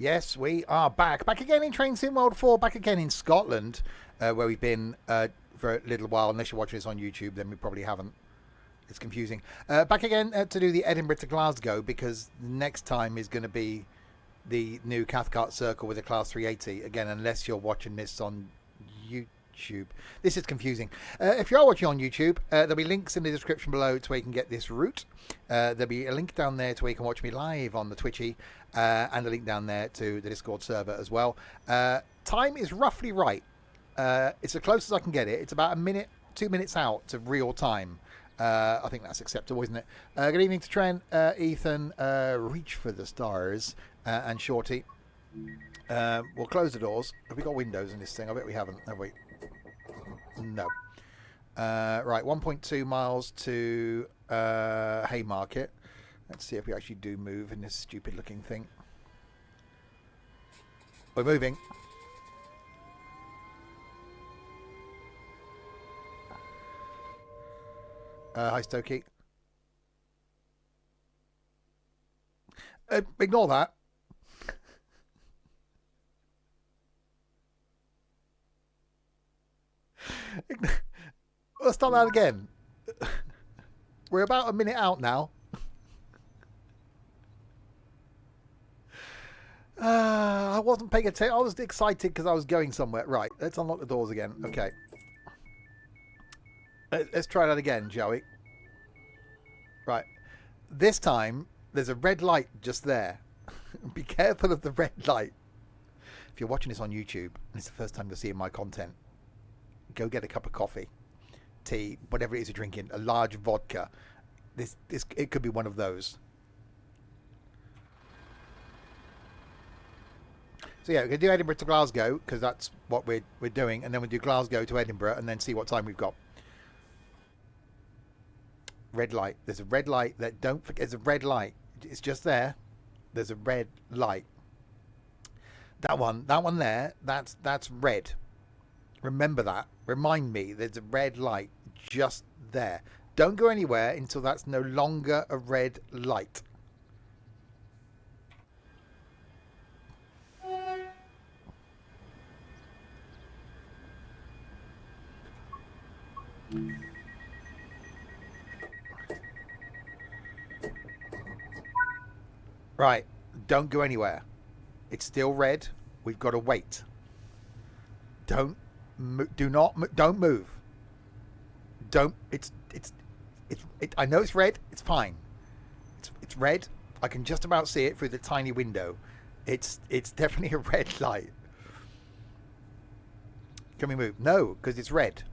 Yes, we are back. Back again in Train Sim World 4, back again in Scotland, where we've been for a little while. Unless you're watching this on YouTube, then we probably haven't. It's confusing. Back again to do the Edinburgh to Glasgow, because next time is going to be the new Cathcart Circle with a Class 380. Again, unless you're watching this on YouTube. This is confusing. If you are watching on YouTube, there'll be links in the description below to where you can get this route. There'll be a link down there to where you can watch me live on the Twitchy, and a link down there to the Discord server as well. Time is roughly right. It's as close as I can get it. It's about a minute, 2 minutes out to real time. I think that's acceptable, isn't it? Good evening to Trent, Ethan, Reach for the Stars, and Shorty. We'll close the doors. Have we got windows in this thing? I bet we haven't, have we? No. Right, 1.2 miles to Haymarket. Let's see if we actually do move in this stupid looking thing. We're moving. Hi, Stokey. Ignore that. Let's start that again. We're about a minute out now. I wasn't paying attention. I was excited because I was going somewhere. Right, let's unlock the doors again. Okay. Let's try that again, shall we? Right. This time, there's a red light just there. Be careful of the red light. If you're watching this on YouTube, and it's the first time you're seeing my content, go get a cup of coffee, tea, whatever it is you're drinking, a large vodka. It could be one of those. So yeah, we're going to do Edinburgh to Glasgow, because that's what we're doing, and then we'll do Glasgow to Edinburgh, and then see what time we've got. Red light. There's a red light. Don't forget, there's a red light. It's just there. There's a red light. That one there, that's red. Remember that. Remind me, there's a red light just there. Don't go anywhere until that's no longer a red light. Right, don't go anywhere. It's still red. We've got to wait. Don't move. Don't move. I know it's red. It's fine. It's red. I can just about see it through the tiny window. It's definitely a red light. Can we move? No, because it's red.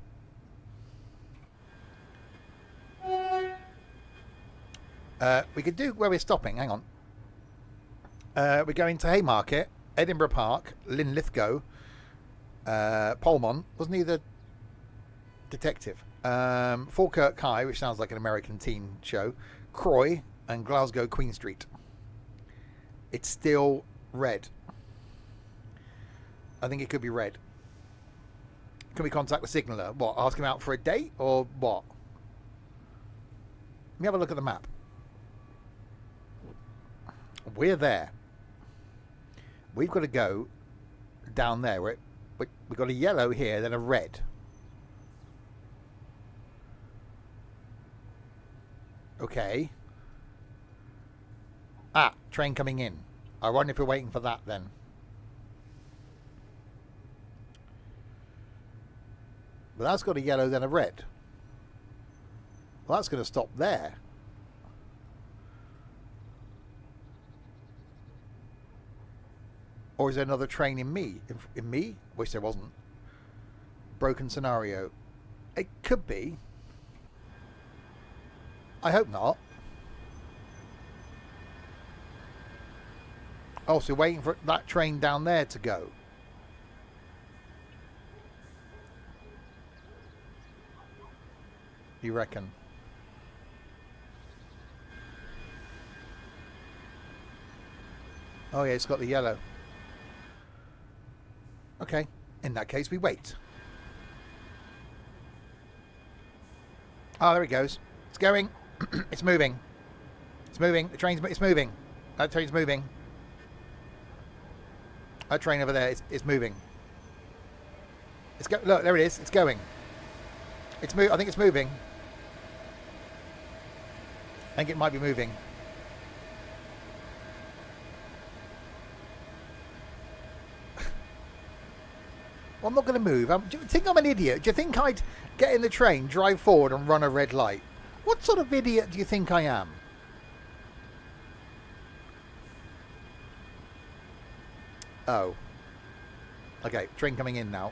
We could do where we're stopping. Hang on. We're going to Haymarket, Edinburgh Park, Linlithgow, Polmont. Wasn't he the detective? Falkirk High, which sounds like an American teen show, Croy, and Glasgow Queen Street. It's still red. I think it could be red. Can we contact the signaller? What, ask him out for a date or what? Let me have a look at the map. We're there. We've got to go down there. We've got a yellow here, then a red. Okay. Ah, train coming in. I wonder if we're waiting for that then. But that's got a yellow, then a red. Well, that's going to stop there. Or is there another train in me? In me? Wish there wasn't. Broken scenario. It could be. I hope not. Oh, so waiting for that train down there to go. You reckon? Oh yeah, it's got the yellow. Okay, in that case we wait. Oh, there it goes. It's going. It's moving. It's moving. It's moving. That train's moving. That train over there is moving. Look, there it is. It's going. I think it's moving. I think it might be moving. Well, I'm not going to move. Do you think I'm an idiot? Do you think I'd get in the train, drive forward and run a red light? What sort of idiot do you think I am? Oh. Okay, train coming in now.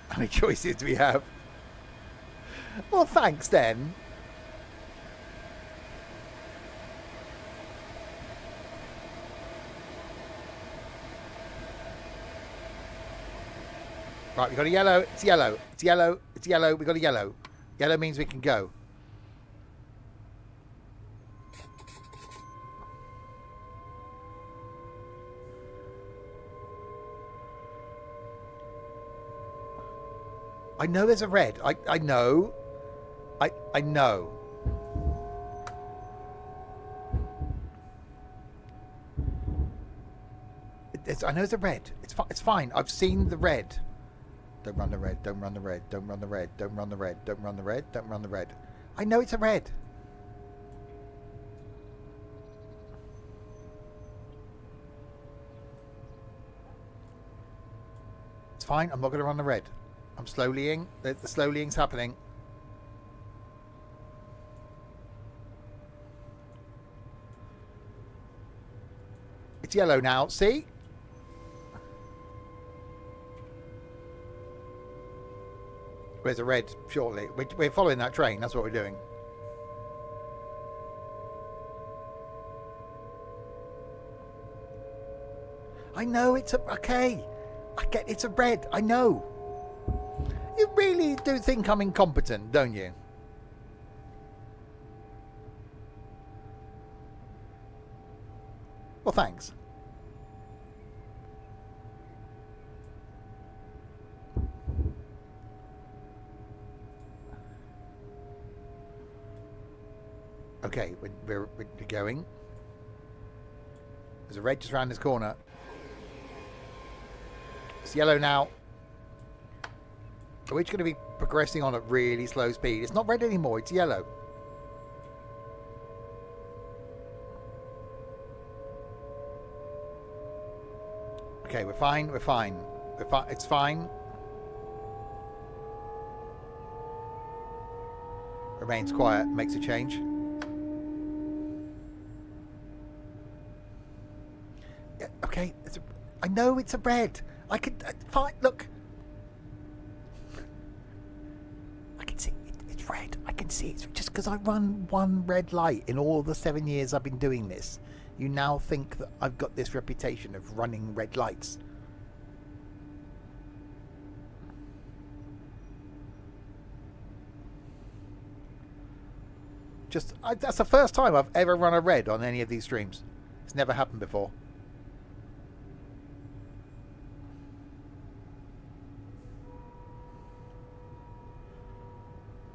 How many choices do we have? Well, thanks then. Right, we got a yellow. It's yellow. It's yellow. It's yellow. We got a yellow. Yellow means we can go. I know there's a red. I know. I know. I know there's a red. It's fine. I've seen the red. Don't run the red. Don't run the red. Don't run the red. Don't run the red. Don't run the red. Don't run the red. I know it's a red. It's fine. I'm not going to run the red. I'm slowlying. The slowlying's happening. It's yellow now. See? There's a red shortly. We're following that train. That's what we're doing. I know it's a... Okay. I get it's a red. I know. You really do think I'm incompetent, don't you? Well, thanks. Okay, we're going. There's a red just around this corner. It's yellow now. We're just going to be progressing on at really slow speed. It's not red anymore, it's yellow. Okay, we're fine, we're fine. It's fine. Remains quiet, makes a change. Yeah, okay, I know it's a red. I could... fine, look. I can see it's red. I can see it's just because I run one red light in all the 7 years I've been doing this. You now think that I've got this reputation of running red lights. That's the first time I've ever run a red on any of these streams. It's never happened before.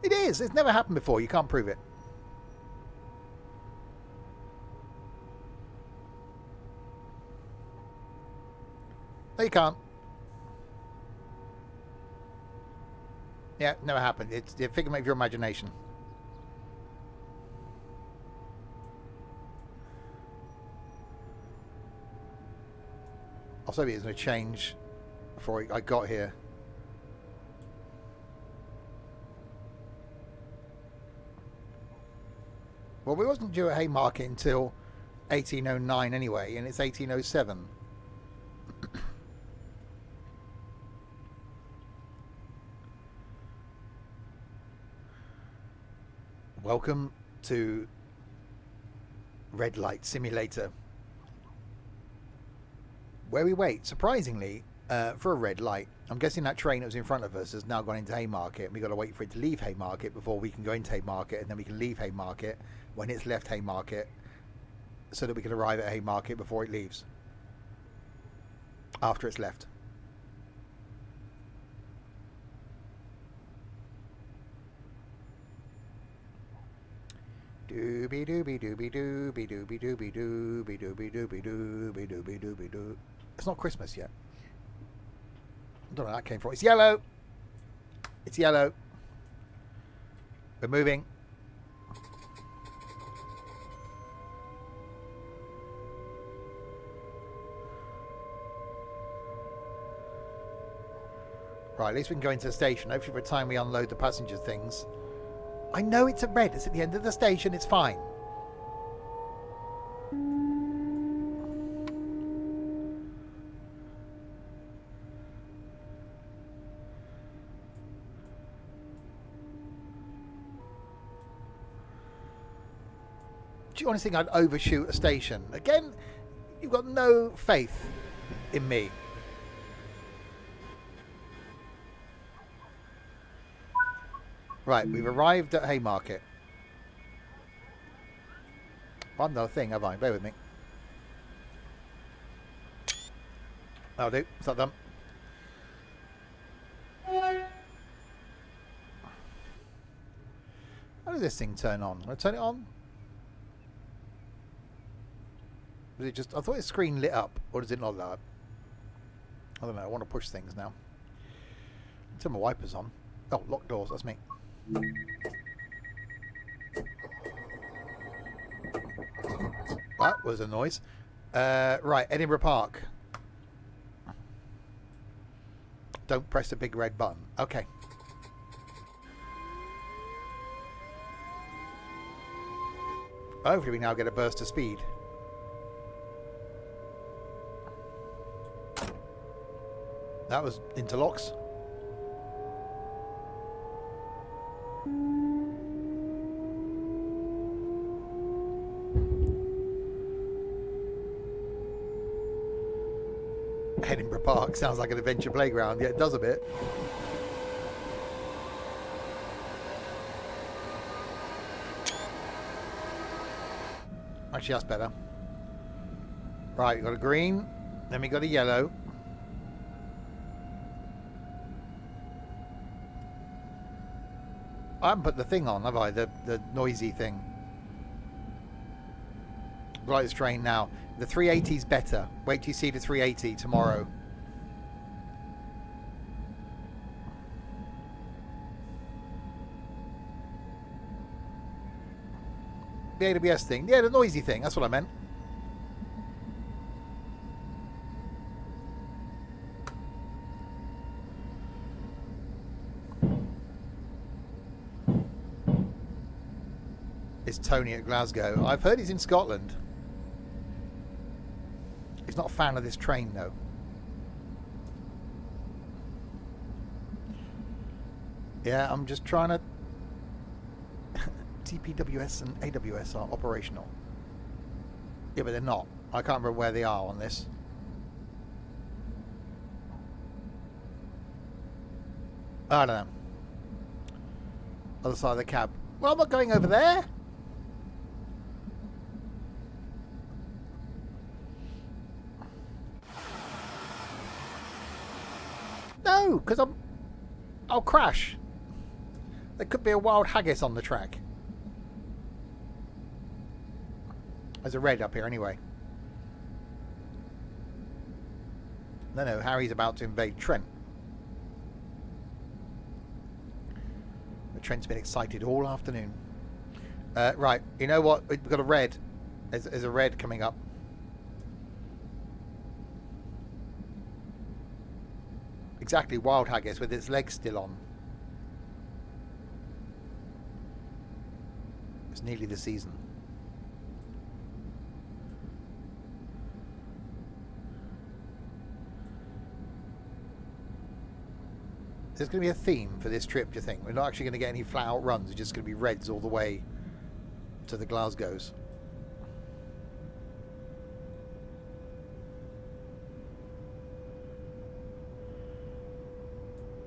It is. It's never happened before. You can't prove it. No, you can't. Yeah, never happened. It's a figment of your imagination. Also, it's going to change before I got here. Well, we wasn't due at Haymarket until 1809 anyway, and it's 1807. Welcome to Red Light Simulator, where we wait, surprisingly, for a red light. I'm guessing that train that was in front of us has now gone into Haymarket, and we've got to wait for it to leave Haymarket before we can go into Haymarket, and then we can leave Haymarket when it's left Haymarket, so that we can arrive at Haymarket before it leaves, after it's left. Dooby dooby dooby dooby dooby dooby dooby dooby dooby dooby dooby dooby doo. It's not Christmas yet. I don't know where that came from. It's yellow. It's yellow. We're moving. Right, at least we can go into the station. Hopefully by the time we unload the passenger things. I know it's a red. It's at the end of the station. It's fine. Do you honestly think I'd overshoot a station? Again, you've got no faith in me. Right, we've arrived at Haymarket. One other thing, have I? Bear with me. That'll do. It's not done. How does this thing turn on? Will I turn it on? Was it just... I thought the screen lit up. Or does it not light up? I don't know. I want to push things now. Turn my wipers on. Oh, locked doors. That's me. That was a noise. Right, Edinburgh Park. Don't press the big red button. Okay. Hopefully we now get a burst of speed. That was interlocks. Edinburgh Park sounds like an adventure playground. Yeah, it does a bit. Actually, that's better. Right, we've got a green. Then we got a yellow. I haven't put the thing on, have I? The noisy thing. Like this train now. The 380's better. Wait till you see the 380 tomorrow. The AWS thing. Yeah, the noisy thing. That's what I meant. It's Tony at Glasgow. I've heard he's in Scotland. He's not a fan of this train, though. Yeah, I'm just trying to... TPWS and AWS are operational. Yeah, but they're not. I can't remember where they are on this. I don't know. Other side of the cab. Well, I'm not going over there. No, because I'll crash. There could be a wild haggis on the track. There's a red up here anyway. No, Harry's about to invade Trent. Trent's been excited all afternoon. Right, you know what? We've got a red. There's a red coming up. Exactly, wild haggis with its legs still on. It's nearly the season. There's going to be a theme for this trip, do you think? We're not actually going to get any flat out runs. It's just going to be reds all the way to the Glasgows.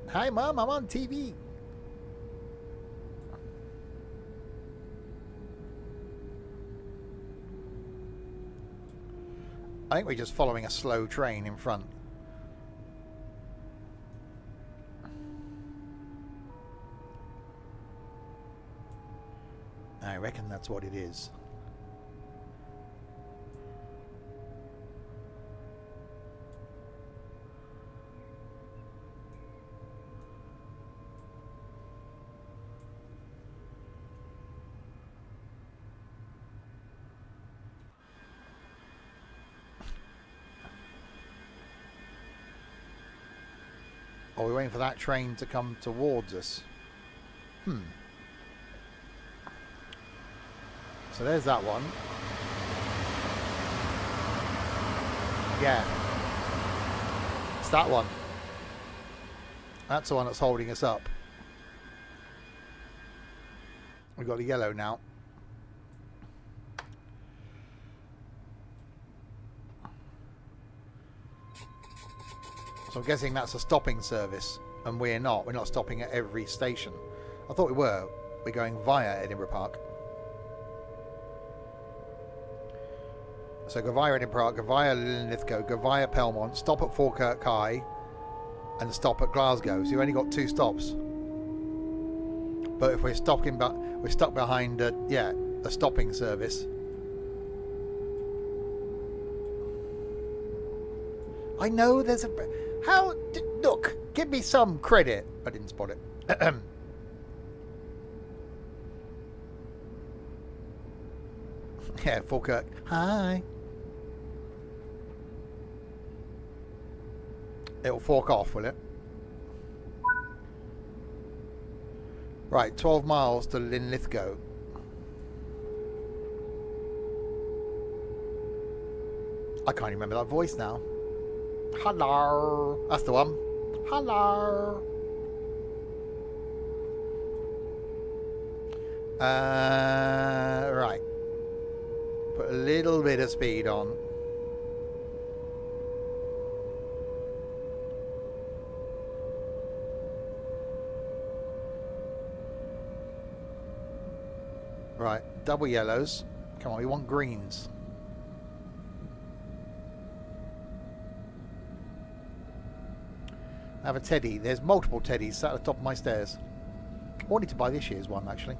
Hi, Mum, I'm on TV. I think we're just following a slow train in front. There reckon that's what it is. Or we're waiting for that train to come towards us. So there's that one. Yeah. It's that one. That's the one that's holding us up. We've got the yellow now. So I'm guessing that's a stopping service, and we're not. We're not stopping at every station. I thought we were. We're going via Edinburgh Park. So go via Edinburgh Park, go via Linlithgow, go via Pelmont, stop at Falkirk High, and stop at Glasgow. So you've only got 2 stops. But if we're stopping, we're stuck behind, a stopping service. I know there's a... How... Look, give me some credit. I didn't spot it. Yeah, Falkirk. Hi. It'll fork off, will it? Right, 12 miles to Linlithgow. I can't remember that voice now. Hello. That's the one. Hello. Right. Put a little bit of speed on. Right, double yellows. Come on, we want greens. I have a teddy. There's multiple teddies sat at the top of my stairs. I wanted to buy this year's one, actually.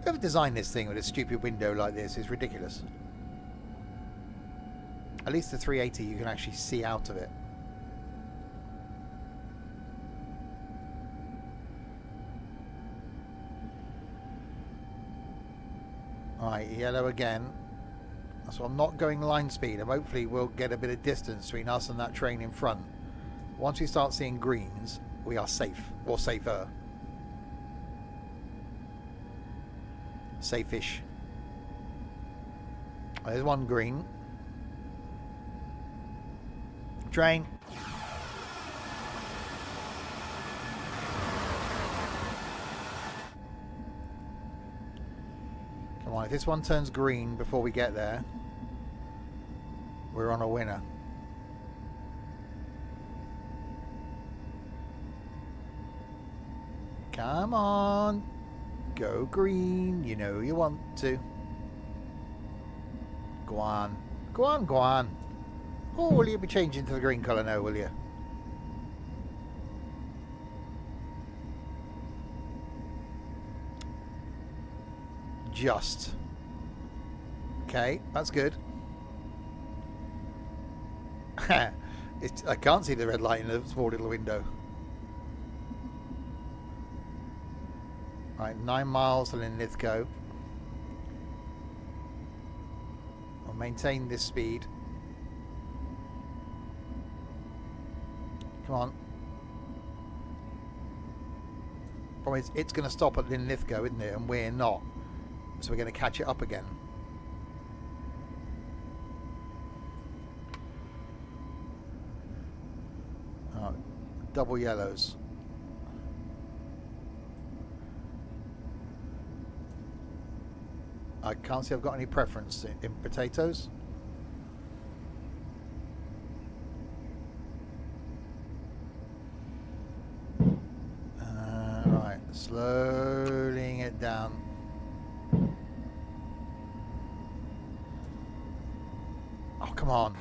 Whoever designed this thing with a stupid window like this is ridiculous. At least the 380 you can actually see out of it. Right, yellow again. So I'm not going line speed. And hopefully we'll get a bit of distance between us and that train in front. Once we start seeing greens, we are safe. Or safer. Safe-ish. There's one green. Train. Come on, if this one turns green before we get there, we're on a winner. Come on. Go green. You know you want to. Go on. Go on, go on. Oh, will you be changing to the green colour now, will you? Just. Okay, that's good. I can't see the red light in the small little window. Right, 9 miles to Linlithgow. I'll maintain this speed. Come on. Problem is, it's going to stop at Linlithgow, isn't it? And we're not. So we're going to catch it up again. Oh, double yellows. I can't see I've got any preference in potatoes. Right, slowing it down. Come on.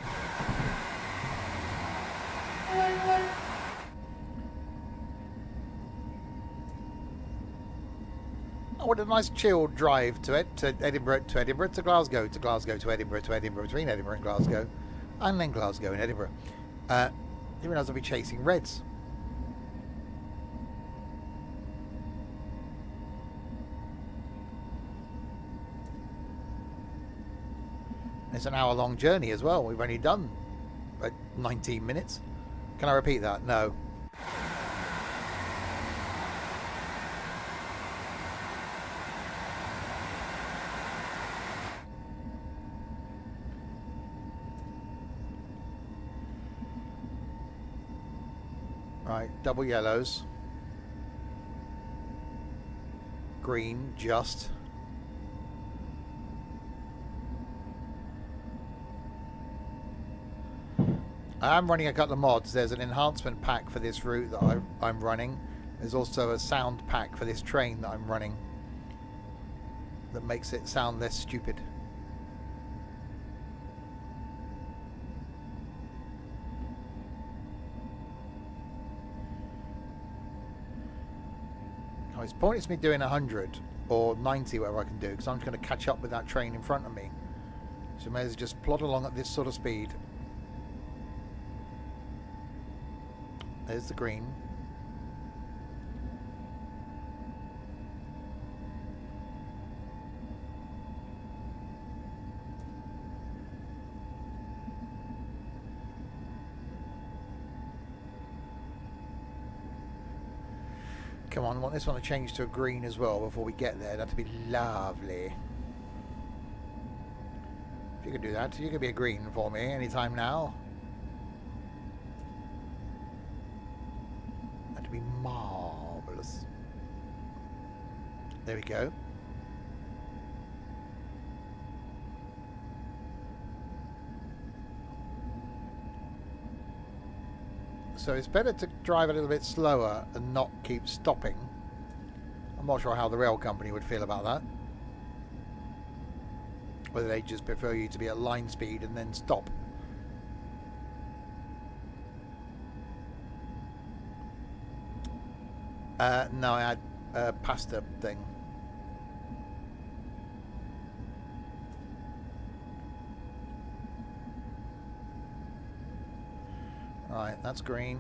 Oh, what a nice chilled drive to Edinburgh, to Glasgow, to Glasgow, to Edinburgh, between Edinburgh and Glasgow, and then Glasgow and Edinburgh. Didn't realise I'd be chasing reds. It's an hour-long journey as well. We've only done 19 minutes. Can I repeat that? No. Right, double yellows. Green, just. I'm running a couple of mods. There's an enhancement pack for this route that I'm running. There's also a sound pack for this train that I'm running that makes it sound less stupid. Oh, it's pointless me doing 100 or 90, whatever I can do, because I'm just going to catch up with that train in front of me. So I may as well just plod along at this sort of speed. There's the green. Come on, I want this one to change to a green as well before we get there. That'd be lovely. If you could do that, you could be a green for me anytime now. That'd be marvellous. There we go. So it's better to drive a little bit slower and not keep stopping. I'm not sure how the rail company would feel about that. Whether they just prefer you to be at line speed and then stop. No, I had a pasta thing. Right, that's green.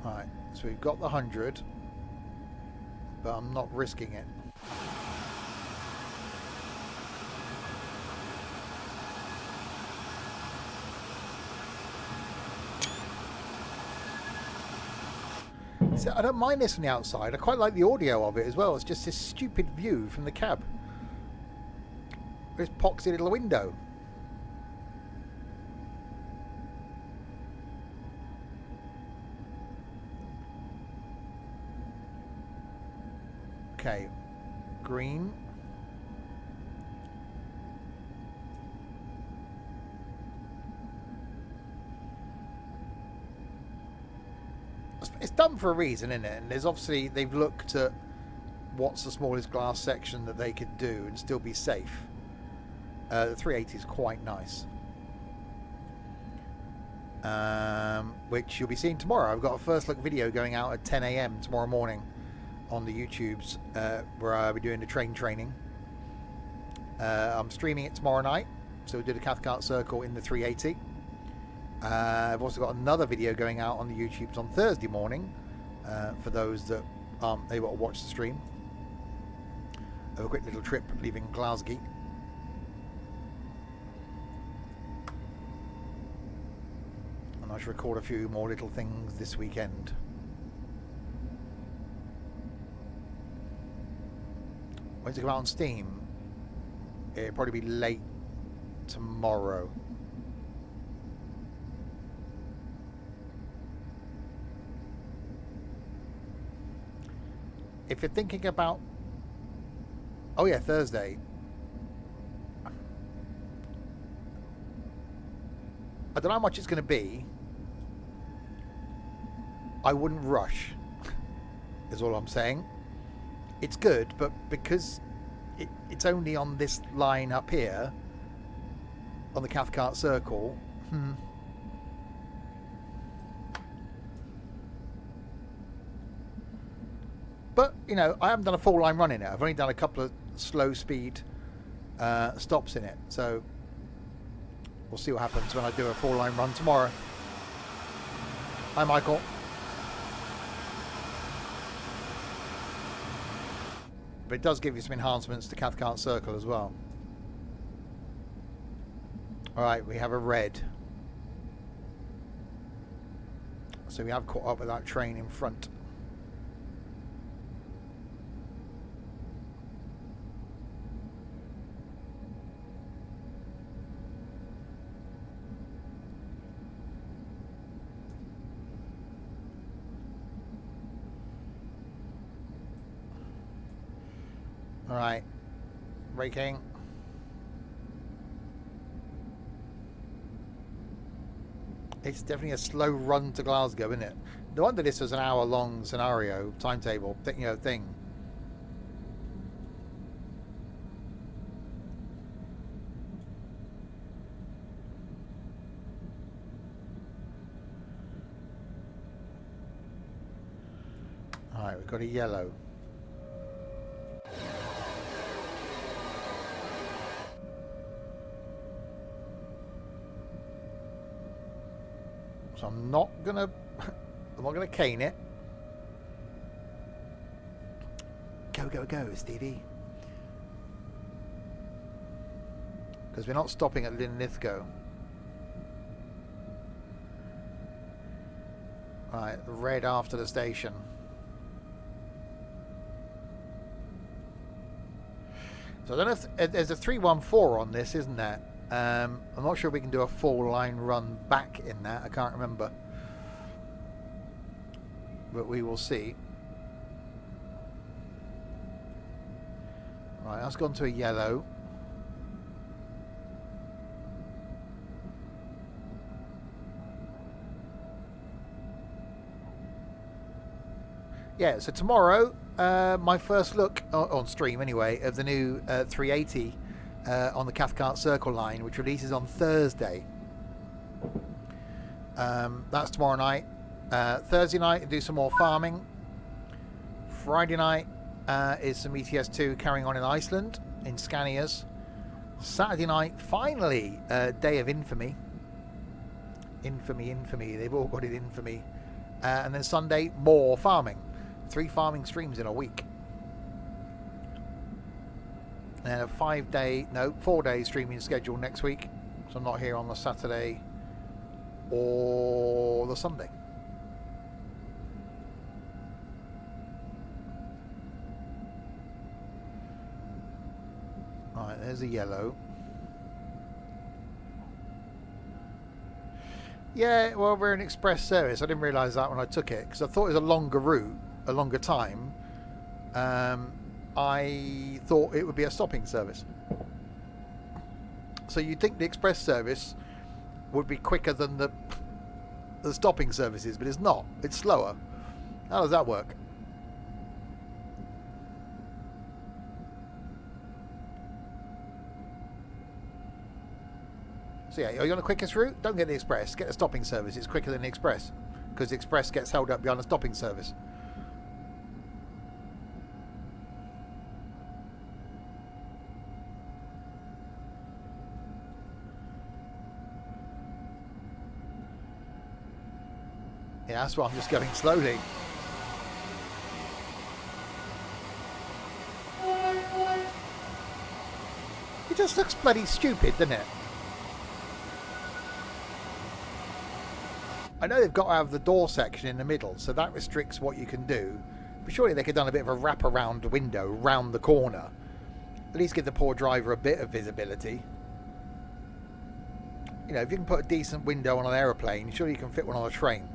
Right, so we've got the 100, but I'm not risking it. So I don't mind this from the outside. I quite like the audio of it as well. It's just this stupid view from the cab. This poxy little window. Okay, green. It's done for a reason, isn't it? And there's obviously, they've looked at what's the smallest glass section that they could do and still be safe. The 380 is quite nice. Which you'll be seeing tomorrow. I've got a first look video going out at 10 AM tomorrow morning on the YouTubes, where I'll be doing the train training. I'm streaming it tomorrow night, so we'll do the Cathcart Circle in the 380. I've also got another video going out on the YouTubes on Thursday morning, for those that aren't able to watch the stream, of a quick little trip leaving Glasgow. And I should record a few more little things this weekend. When's it come out on Steam? It'll probably be late tomorrow. If you're thinking about... Oh yeah, Thursday. I don't know how much it's going to be. I wouldn't rush. is all I'm saying. It's good, but because it's only on this line up here, on the Cathcart Circle, But, you know, I haven't done a full line run in it. I've only done a couple of slow speed stops in it. So we'll see what happens when I do a full line run tomorrow. Hi, Michael. But it does give you some enhancements to Cathcart Circle as well. Alright, we have a red. So we have caught up with that train in front. Alright, braking. It's definitely a slow run to Glasgow, isn't it? No wonder this was an hour-long scenario, timetable, thing. Alright, we've got a yellow. So I'm not gonna cane it. Go, Stevie. Because we're not stopping at Linlithgow. Right, red after the station. So I don't know if there's a 314 on this, isn't there? I'm not sure if we can do a full line run back in that. I can't remember. But we will see. Right, that's gone to a yellow. Yeah, so tomorrow, my first look on stream anyway of the new 380 on the Cathcart Circle line, which releases on Thursday. That's tomorrow night. Thursday night, do some more farming. Friday night is some ETS2 carrying on in Iceland, in Scanias. Saturday night, finally, Day of Infamy. Infamy. They've all got it, infamy. And then Sunday, more farming. 3 farming streams in a week. And a 4-day streaming schedule next week. So I'm not here on the Saturday or the Sunday. Alright, there's a yellow. Yeah, well, we're an express service. I didn't realise that when I took it, because I thought it was a longer route, a longer time. I thought it would be a stopping service. So you'd think the express service would be quicker than the stopping services, but it's not. It's slower. How does that work? So yeah, are you on the quickest route? Don't get the express. Get the stopping service. It's quicker than the express, because the express gets held up behind the stopping service. Yeah, that's why I'm just going slowly. It just looks bloody stupid, doesn't it? I know they've got to have the door section in the middle, so that restricts what you can do. But surely they could have done a bit of a wrap-around window round the corner. At least give the poor driver a bit of visibility. You know, if you can put a decent window on an aeroplane, surely you can fit one on a train.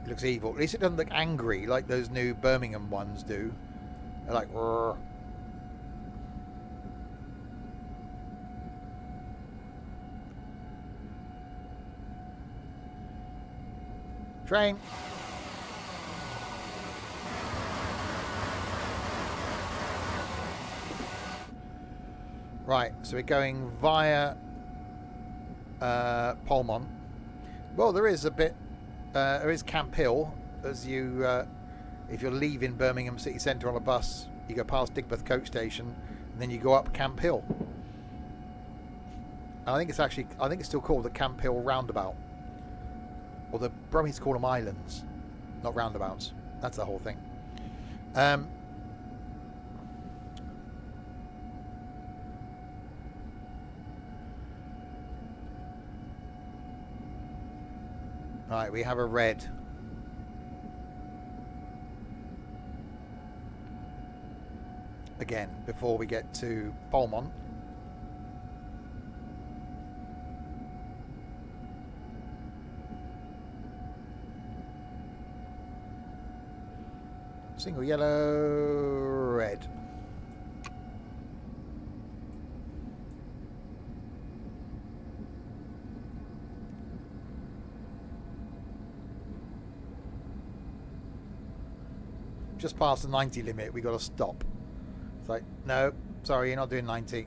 It looks evil. At least it doesn't look angry like those new Birmingham ones do. They're like, rrr. Train. Right, so we're going via Polmont. Well, there is a bit. There is Camp Hill as you. If you're leaving Birmingham city centre on a bus, you go past Digbeth coach station, and then you go up Camp Hill. And I think it's actually. I think it's still called the Camp Hill roundabout. Or the Brummies call them islands, not roundabouts. That's the whole thing. Right, we have a red. Again, before we get to Polmont. Single yellow, red. Just past the 90 limit, we got to stop. It's like, no, sorry, you're not doing 90.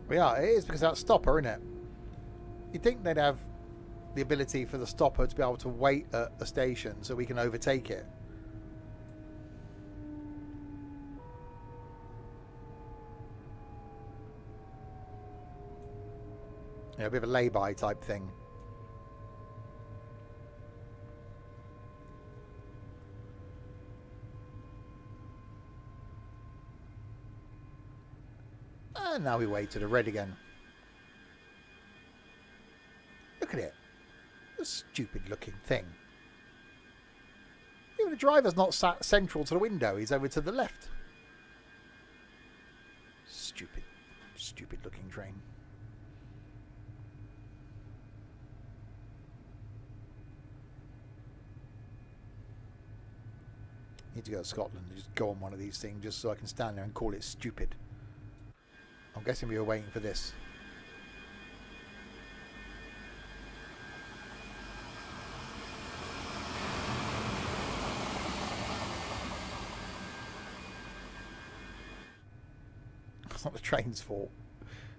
We are. It is because of that stopper, isn't it? You'd think they'd have the ability for the stopper to be able to wait at a station so we can overtake it. Yeah, a bit of a lay-by type thing. And now we wait to the red again. Look at it. A stupid looking thing. Even the driver's not sat central to the window. He's over to the left. Stupid looking train. Need to go to Scotland and just go on one of these things just so I can stand there and call it stupid. I'm guessing we were waiting for this. It's not the train's fault.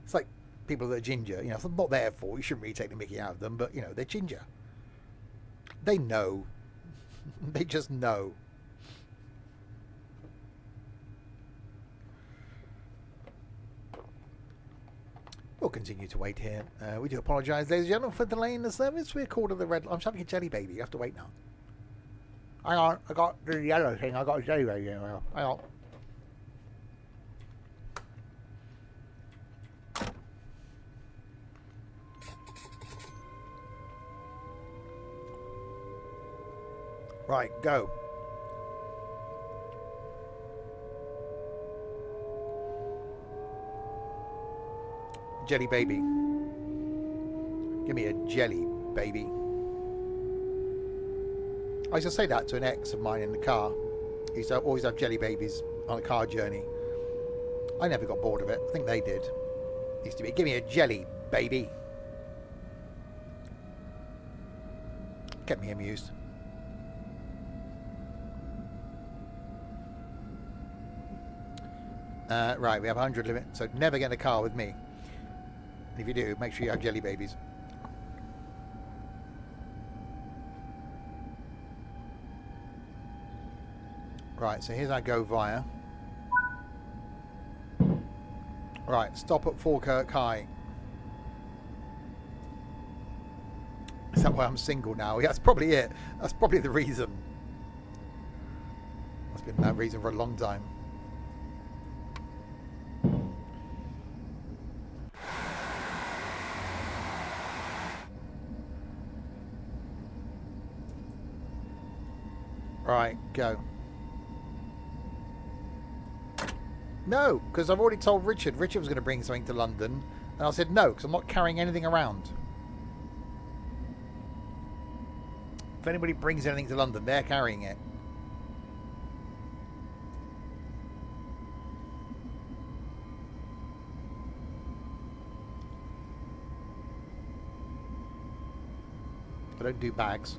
It's like people that are ginger. You know, it's not their fault. You shouldn't really take the mickey out of them, but, you know, they're ginger. They know. They just know. We'll continue to wait here. We do apologise, ladies and gentlemen, for delaying the service. We're called to the red. I'm having a jelly baby. You have to wait now. Hang on. I got the yellow thing. I got a jelly baby. Hang on. Right, go. Jelly baby. Give me a jelly baby. I used to say that to an ex of mine in the car. He used to always have jelly babies on a car journey. I never got bored of it. I think they did. It used to be, give me a jelly baby. Kept me amused. Right, we have 100 limit, so never get in a car with me. If you do, make sure you have jelly babies. Right, so here's our go via. Right, stop at Falkirk High. Is that why I'm single now? Yeah, that's probably it. That's probably the reason. That's been that reason for a long time. Right, go. No, because I've already told Richard. Richard was going to bring something to London. And I said no, because I'm not carrying anything around. If anybody brings anything to London, they're carrying it. I don't do bags.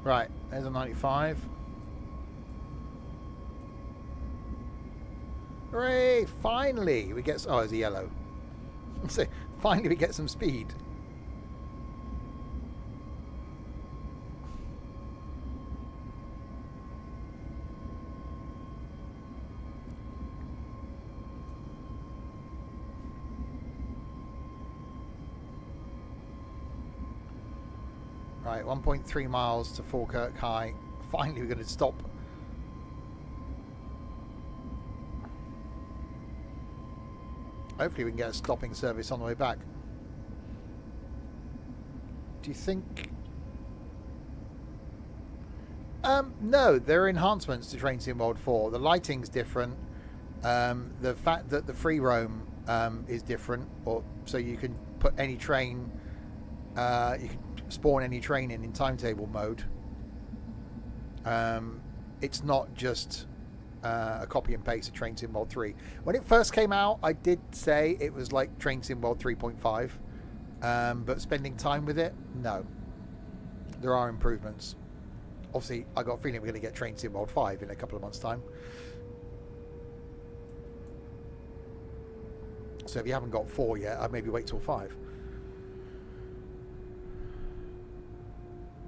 Right, there's a 95. Hooray! Finally, we get. Oh, it's a yellow. So finally, we get some speed. Right, 1.3 miles to Falkirk High. Finally, we're going to stop. Hopefully we can get a stopping service on the way back. Do you think... no, there are enhancements to Train Sim World 4. The lighting's different. The fact that the free roam is different, or so you can put any train, you can spawn any train in timetable mode. It's not just a copy and paste of Train Sim World 3. When it first came out, I did say it was like Train Sim World 3.5, but spending time with it, no. There are improvements. Obviously, I got a feeling we're going to get Train Sim World 5 in a couple of months' time. So if you haven't got 4 yet, I'd maybe wait till 5.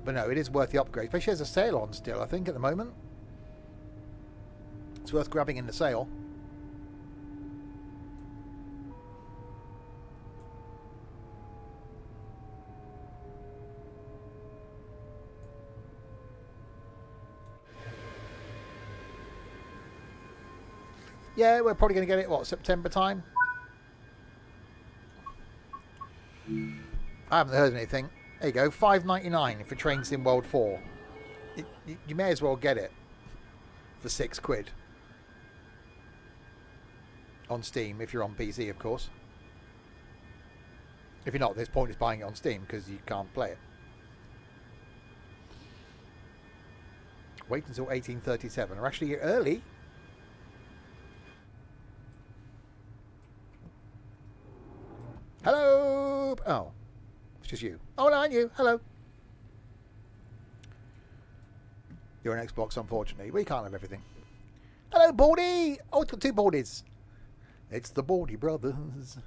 But no, it is worth the upgrade. Especially there's a sale on still, I think, at the moment. It's worth grabbing in the sale. Yeah, we're probably going to get it, what, September time? I haven't heard anything. There you go, $5.99 for Train Sim World 4. You may as well get it for £6. On Steam, if you're on PC, of course. If you're not, there's pointless buying it on Steam because you can't play it. Wait until 1837. We're actually early. Hello! Oh, it's just you. Oh, no, and you. Hello. You're an Xbox, unfortunately. We can't have everything. Hello, Baldy! Oh, it's got 2 Baldies. It's the Baldy brothers.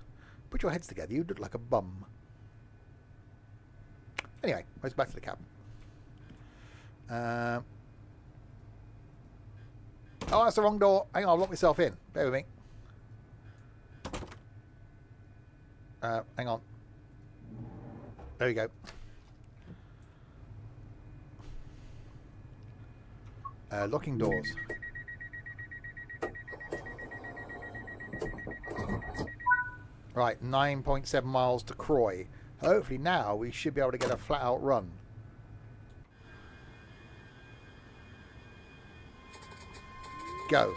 Put your heads together. You look like a bum. Anyway, let's back to the cabin. Oh, that's the wrong door. Hang on, I'll lock myself in. Bear with me. Hang on. There we go. Locking doors. Right, 9.7 miles to Croy. Hopefully now we should be able to get a flat out run. Go.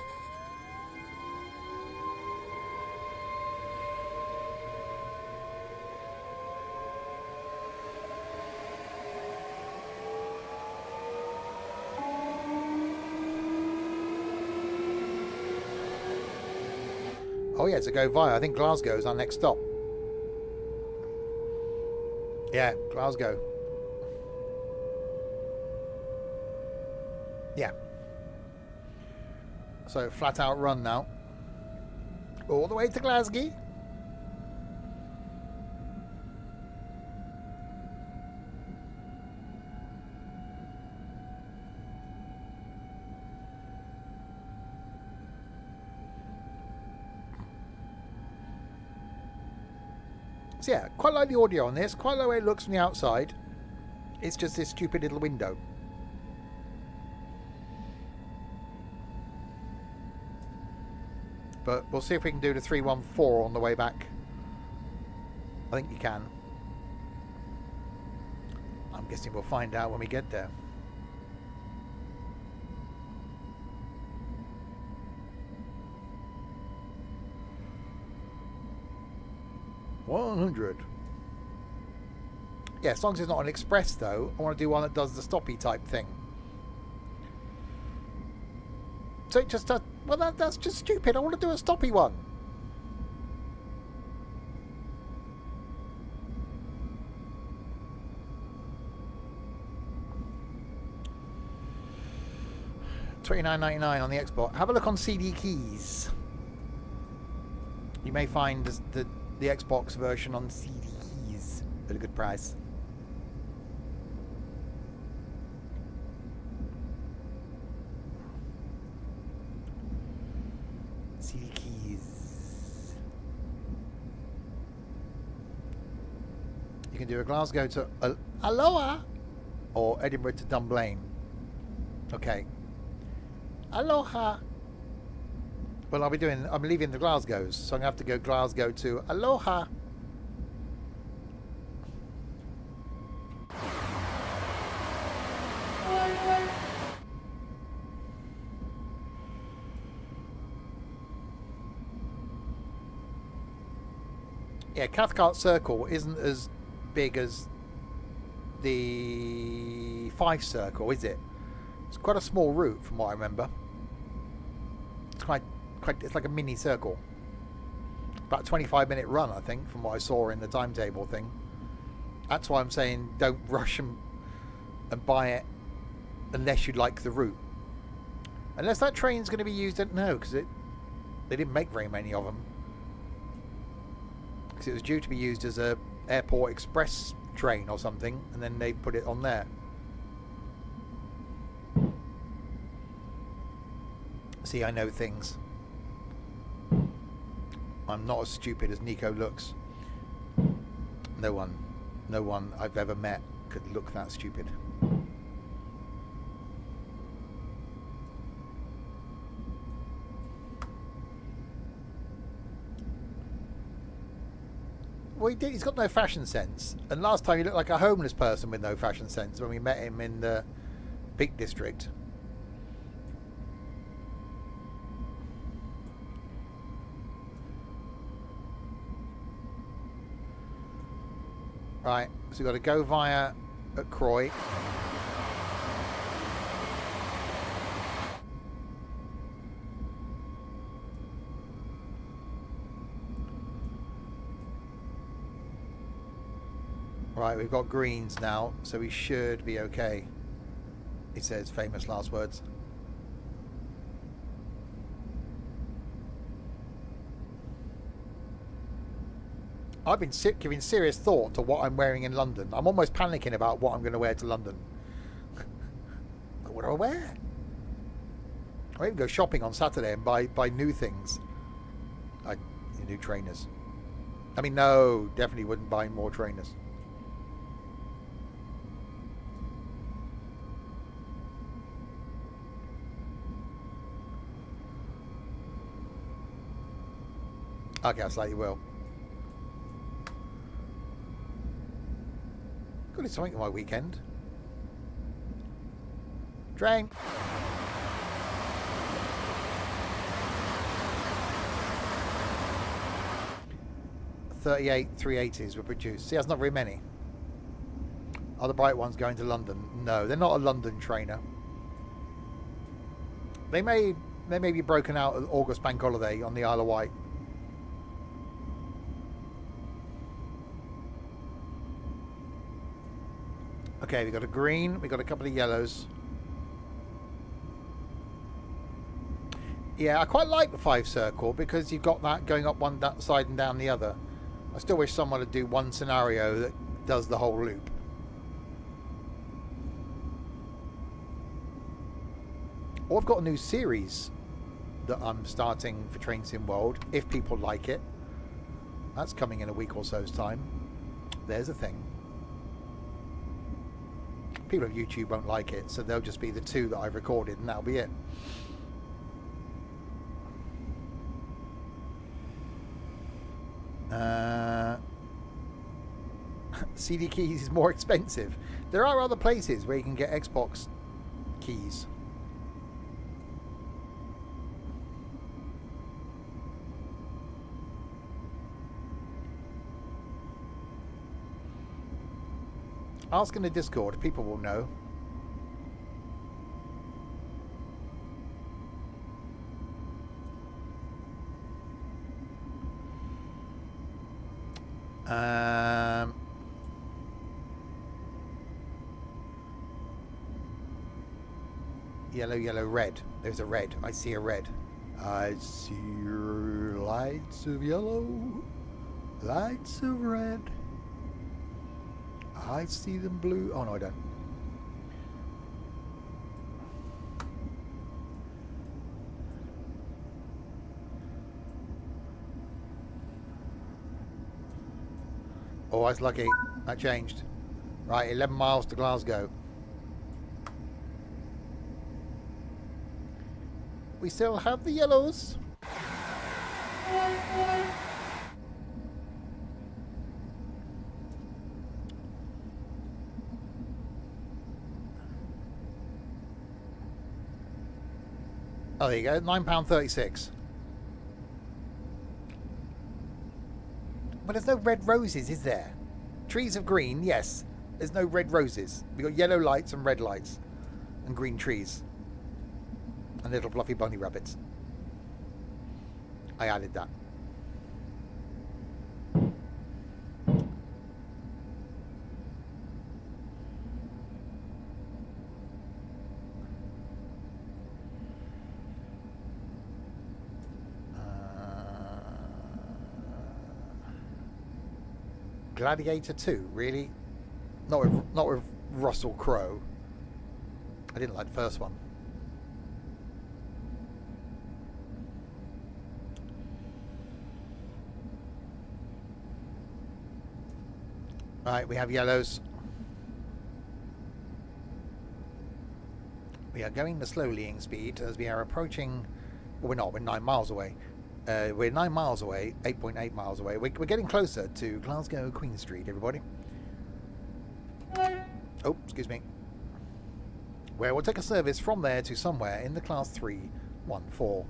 Oh yeah, to go via. I think Glasgow is our next stop. Yeah, Glasgow. Yeah. So flat out run now. All the way to Glasgow. So yeah, quite like the audio on this, quite like the way it looks from the outside. It's just this stupid little window. But we'll see if we can do the 314 on the way back. I think you can. I'm guessing we'll find out when we get there. 100. Yeah, as long as it's not an express though, I want to do one that does the stoppy type thing. So it just does, well that's just stupid. I want to do a stoppy one. $29.99 on the Xbox. Have a look on CD Keys. You may find the Xbox version on CD Keys at a good price. CD Keys. You can do a Glasgow to Aloha or Edinburgh to Dunblane. Okay. Aloha. Well, I'm leaving the Glasgows, so I'm going to have to go Glasgow to Aloha. Yeah, Cathcart Circle isn't as big as the Fife Circle, is it? It's quite a small route from what I remember. It's like a mini circle. About a 25-minute run, I think, from what I saw in the timetable thing. That's why I'm saying don't rush and buy it unless you like the route. Unless that train's going to be used, I don't know, because they didn't make very many of them. Because it was due to be used as a airport express train or something, and then they put it on there. See, I know things. I'm not as stupid as Nico looks. No one I've ever met could look that stupid. Well, he did. He's got no fashion sense. And last time he looked like a homeless person with no fashion sense when we met him in the Peak District. Right, so we've got to go via at Croy. Right, we've got greens now, so we should be okay. He says famous last words. I've been giving serious thought to what I'm wearing in London. I'm almost panicking about what I'm going to wear to London. What do I wear? I even go shopping on Saturday and buy new things. New trainers. I mean, no, definitely wouldn't buy more trainers. Okay, I slightly will. Got something on my weekend. Train. $38 380s were produced. See, that's not very many. Are the bright ones going to London? No, they're not a London trainer. They may be broken out at August Bank Holiday on the Isle of Wight. Okay, we've got a green, we've got a couple of yellows. Yeah, I quite like the Fife Circle because you've got that going up one side and down the other. I still wish someone would do one scenario that does the whole loop. Or I've got a new series that I'm starting for Train Sim World, if people like it. That's coming in a week or so's time. There's a thing. People on YouTube won't like it, so they'll just be the two that I've recorded and that'll be it. CD keys is more expensive. There are other places where you can get Xbox keys. Ask in the Discord. People will know. Yellow, yellow, red. There's a red. I see a red. I see lights of yellow, lights of red. I see them blue. Oh no, I don't. Oh, I was lucky. That changed. Right, 11 miles to Glasgow. We still have the yellows. Oh, there you go. £9.36. But there's no red roses, is there? Trees of green, yes. There's no red roses. We've got yellow lights and red lights. And green trees. And little fluffy bunny rabbits. I added that. Gladiator 2, really? Not with Russell Crowe. I didn't like the first one. Right, we have yellows. We are going the slow-leaning speed as we are approaching. Well, we're not. We're 9 miles away. We're 9 miles away, 8.8 miles away. We're getting closer to Glasgow Queen Street, everybody. Oh, excuse me. Where we'll take a service from there to somewhere in the Class 314.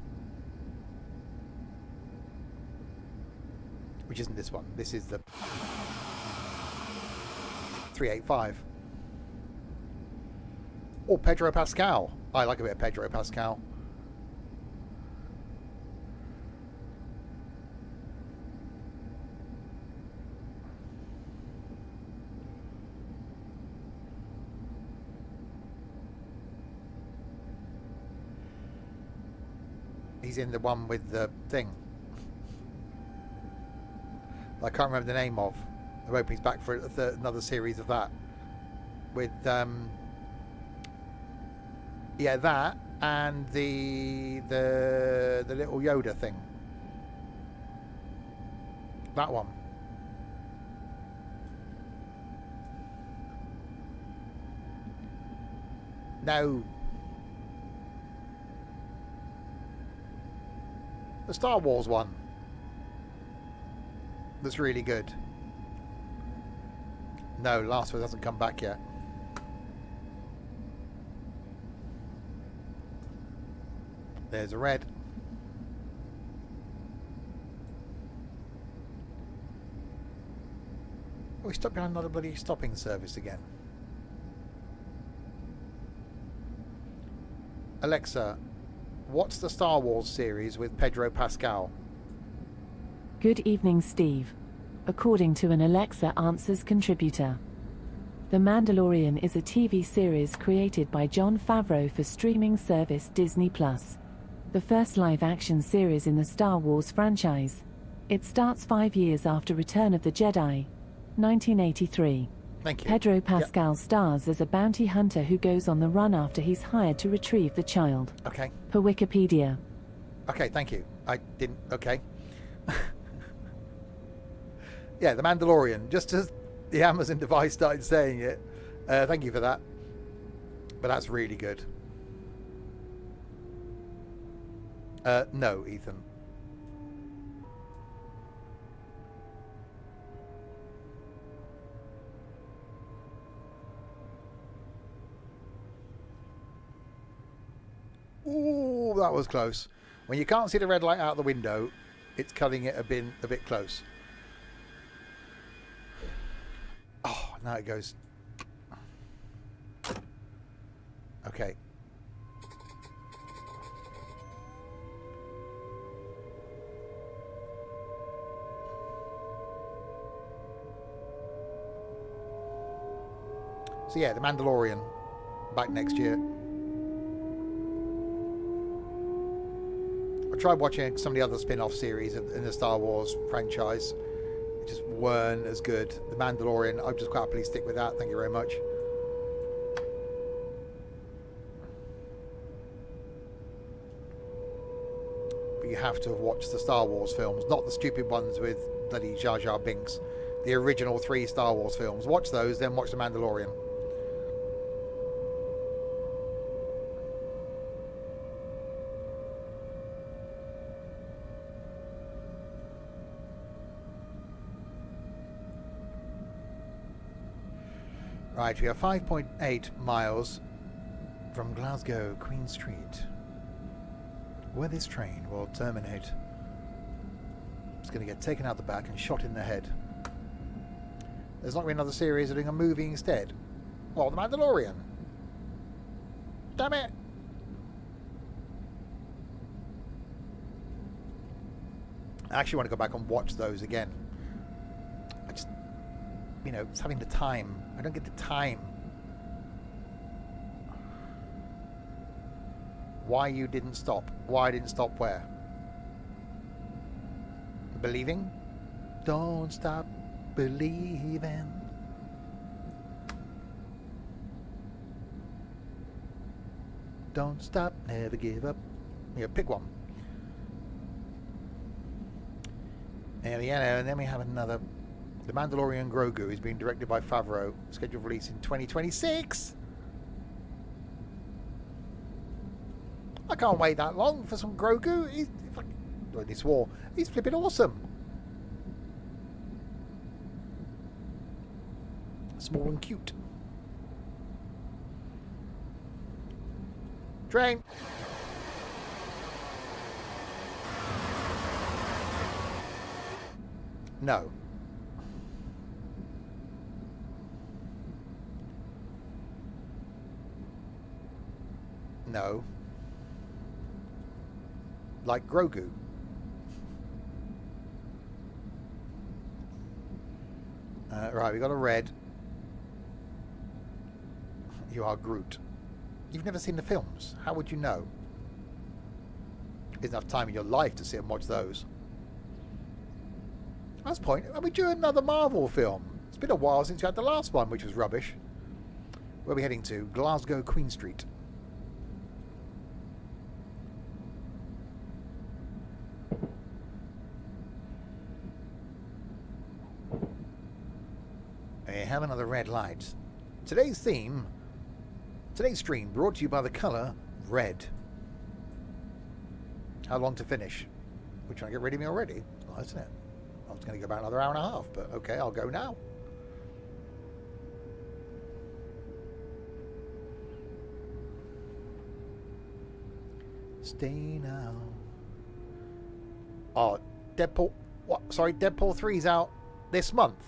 Which isn't this one. This is the 385. Or Pedro Pascal. I like a bit of Pedro Pascal. He's in the one with the thing. I can't remember the name of. I'm hoping he's back for another series of that. With, yeah, that and the little Yoda thing. That one. No. The Star Wars one. That's really good. No, last one hasn't come back yet. There's a red. Oh, we stopped behind another bloody stopping service again. Alexa, what's the Star Wars series with Pedro Pascal? Good evening, Steve. According to an Alexa Answers contributor, The Mandalorian is a TV series created by Jon Favreau for streaming service Disney+. The first live-action series in the Star Wars franchise. It starts 5 years after Return of the Jedi, 1983. Thank you. Pedro Pascal stars as a bounty hunter who goes on the run after he's hired to retrieve the child. Okay. Per Wikipedia. Okay, thank you. I didn't... Okay. Yeah, The Mandalorian. Just as the Amazon device started saying it. Thank you for that. But that's really good. No, Ethan. Ooh, that was close. When you can't see the red light out the window, it's cutting it a bit close. Oh, now it goes Okay. So yeah, The Mandalorian, back next year. I tried watching some of the other spin-off series in the Star Wars franchise. It just weren't as good. The Mandalorian, I'll just quite happily stick with that. Thank you very much. But you have to have watched the Star Wars films, not the stupid ones with bloody Jar Jar Binks. The original 3 Star Wars films. Watch those, then watch The Mandalorian. Right, we are 5.8 miles from Glasgow, Queen Street, where this train will terminate. It's going to get taken out the back and shot in the head. There's not going to be another series of doing a movie instead. Well, The Mandalorian. Damn it! I actually want to go back and watch those again. I just, it's having the time. I don't get the time. Why you didn't stop? Why I didn't stop where? Believing? Don't stop believing. Don't stop, never give up. Yeah, pick one. And then we have another. The Mandalorian Grogu is being directed by Favreau. Scheduled release in 2026. I can't wait that long for some Grogu. He's flipping awesome. Small and cute. Train. No. No. Like Grogu. Right, we got a red. You are Groot. You've never seen the films. How would you know? There's enough time in your life to sit and watch those. That's the point. And we do another Marvel film. It's been a while since we had the last one, which was rubbish. Where are we heading to? Glasgow, Queen Street. We have another red light. Today's stream brought to you by the colour red. How long to finish? We're trying to get rid of me already, isn't it? I was going to go about another hour and a half, but okay, I'll go now. Stay now. Oh, Deadpool. What? Sorry, Deadpool 3's out this month.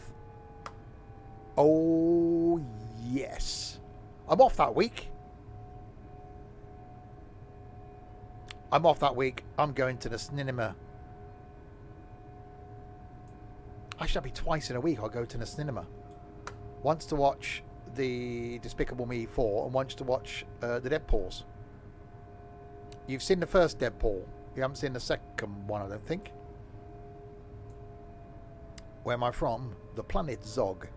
Oh, yes. I'm off that week. I'm going to the cinema. Actually, that'll be twice in a week. I'll go to the cinema. Once to watch the Despicable Me 4 and once to watch the Deadpools. You've seen the first Deadpool. You haven't seen the second one, I don't think. Where am I from? The planet Zog.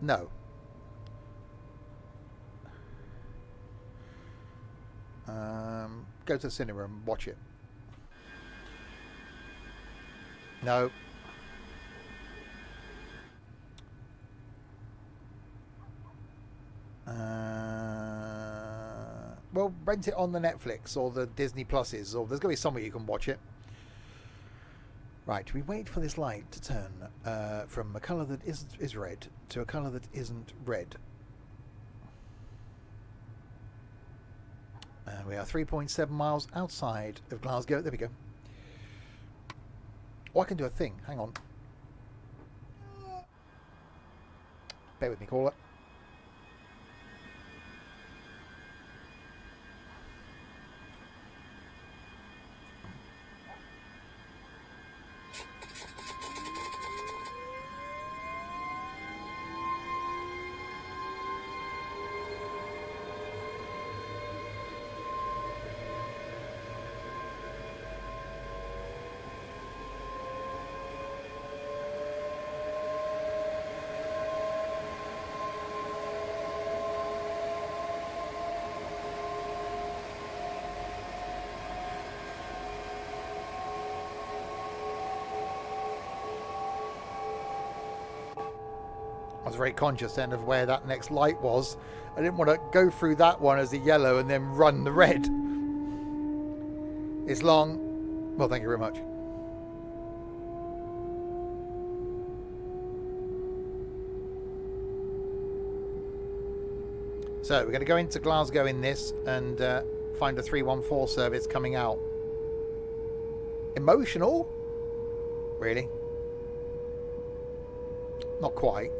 No. Go to the cinema and watch it. No. Well, rent it on the Netflix or the Disney Pluses, or there's going to be somewhere you can watch it. Right, we wait for this light to turn from a colour that is red to a colour that isn't red. We are 3.7 miles outside of Glasgow. There we go. Oh, I can do a thing. Hang on. Bear with me, caller. I was very conscious then of where that next light was. I didn't want to go through that one as the yellow and then run the red. It's long. Well, thank you very much. So we're going to go into Glasgow in this and find a 314 service coming out. Emotional? Really? Not quite.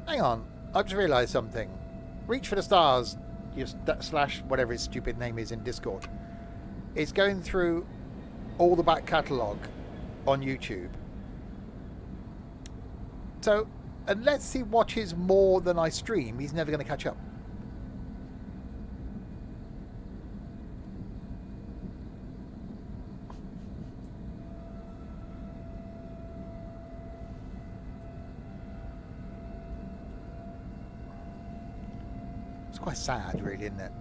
Hang on, I just realised something. Reach for the Stars, slash whatever his stupid name is in Discord. It's going through all the back catalogue on YouTube. So, unless he watches more than I stream, he's never going to catch up. It's quite sad, really, isn't it?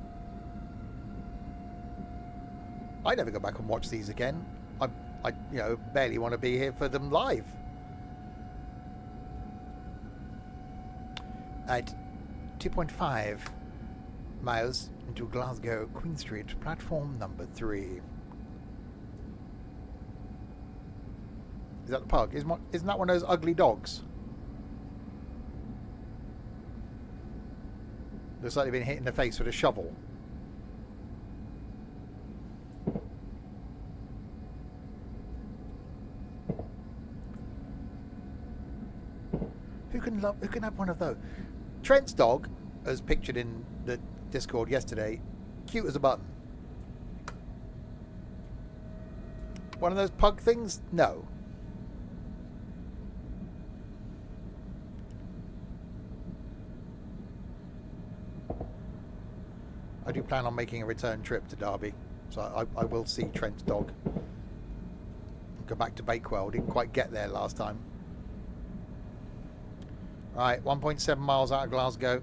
I never go back and watch these again. I barely want to be here for them live. At 2.5 miles into Glasgow, Queen Street, platform number 3. Is that the pug? Isn't that one of those ugly dogs? Looks like they've been hit in the face with a shovel. Who can have one of those? Trent's dog, as pictured in the Discord yesterday, cute as a button. One of those pug things? No. I do plan on making a return trip to Derby, so I will see Trent's dog. Go back to Bakewell. Didn't quite get there last time. Right, 1.7 miles out of Glasgow.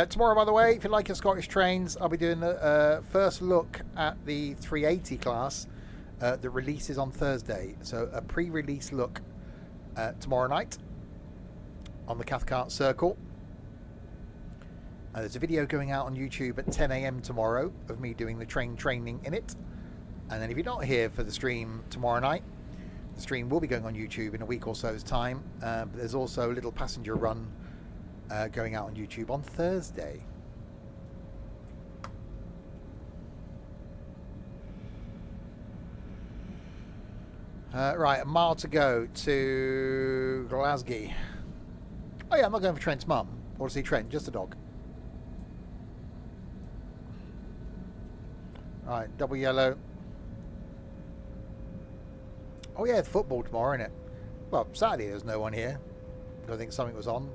Tomorrow, by the way, if you like your Scottish trains, I'll be doing the first look at the 380 class. The release is on Thursday, so a pre-release look tomorrow night on the Cathcart Circle. There's a video going out on YouTube at 10 AM tomorrow of me doing the train training in it. And then if you're not here for the stream tomorrow night, the stream will be going on YouTube in a week or so's time. But there's also a little passenger run going out on YouTube on Thursday. Right, a mile to go to Glasgow. Oh yeah, I'm not going for Trent's mum. I want to see Trent, just a dog. Right, double yellow. Oh yeah, it's football tomorrow, isn't it? Well, Saturday there's no one here. I think something was on.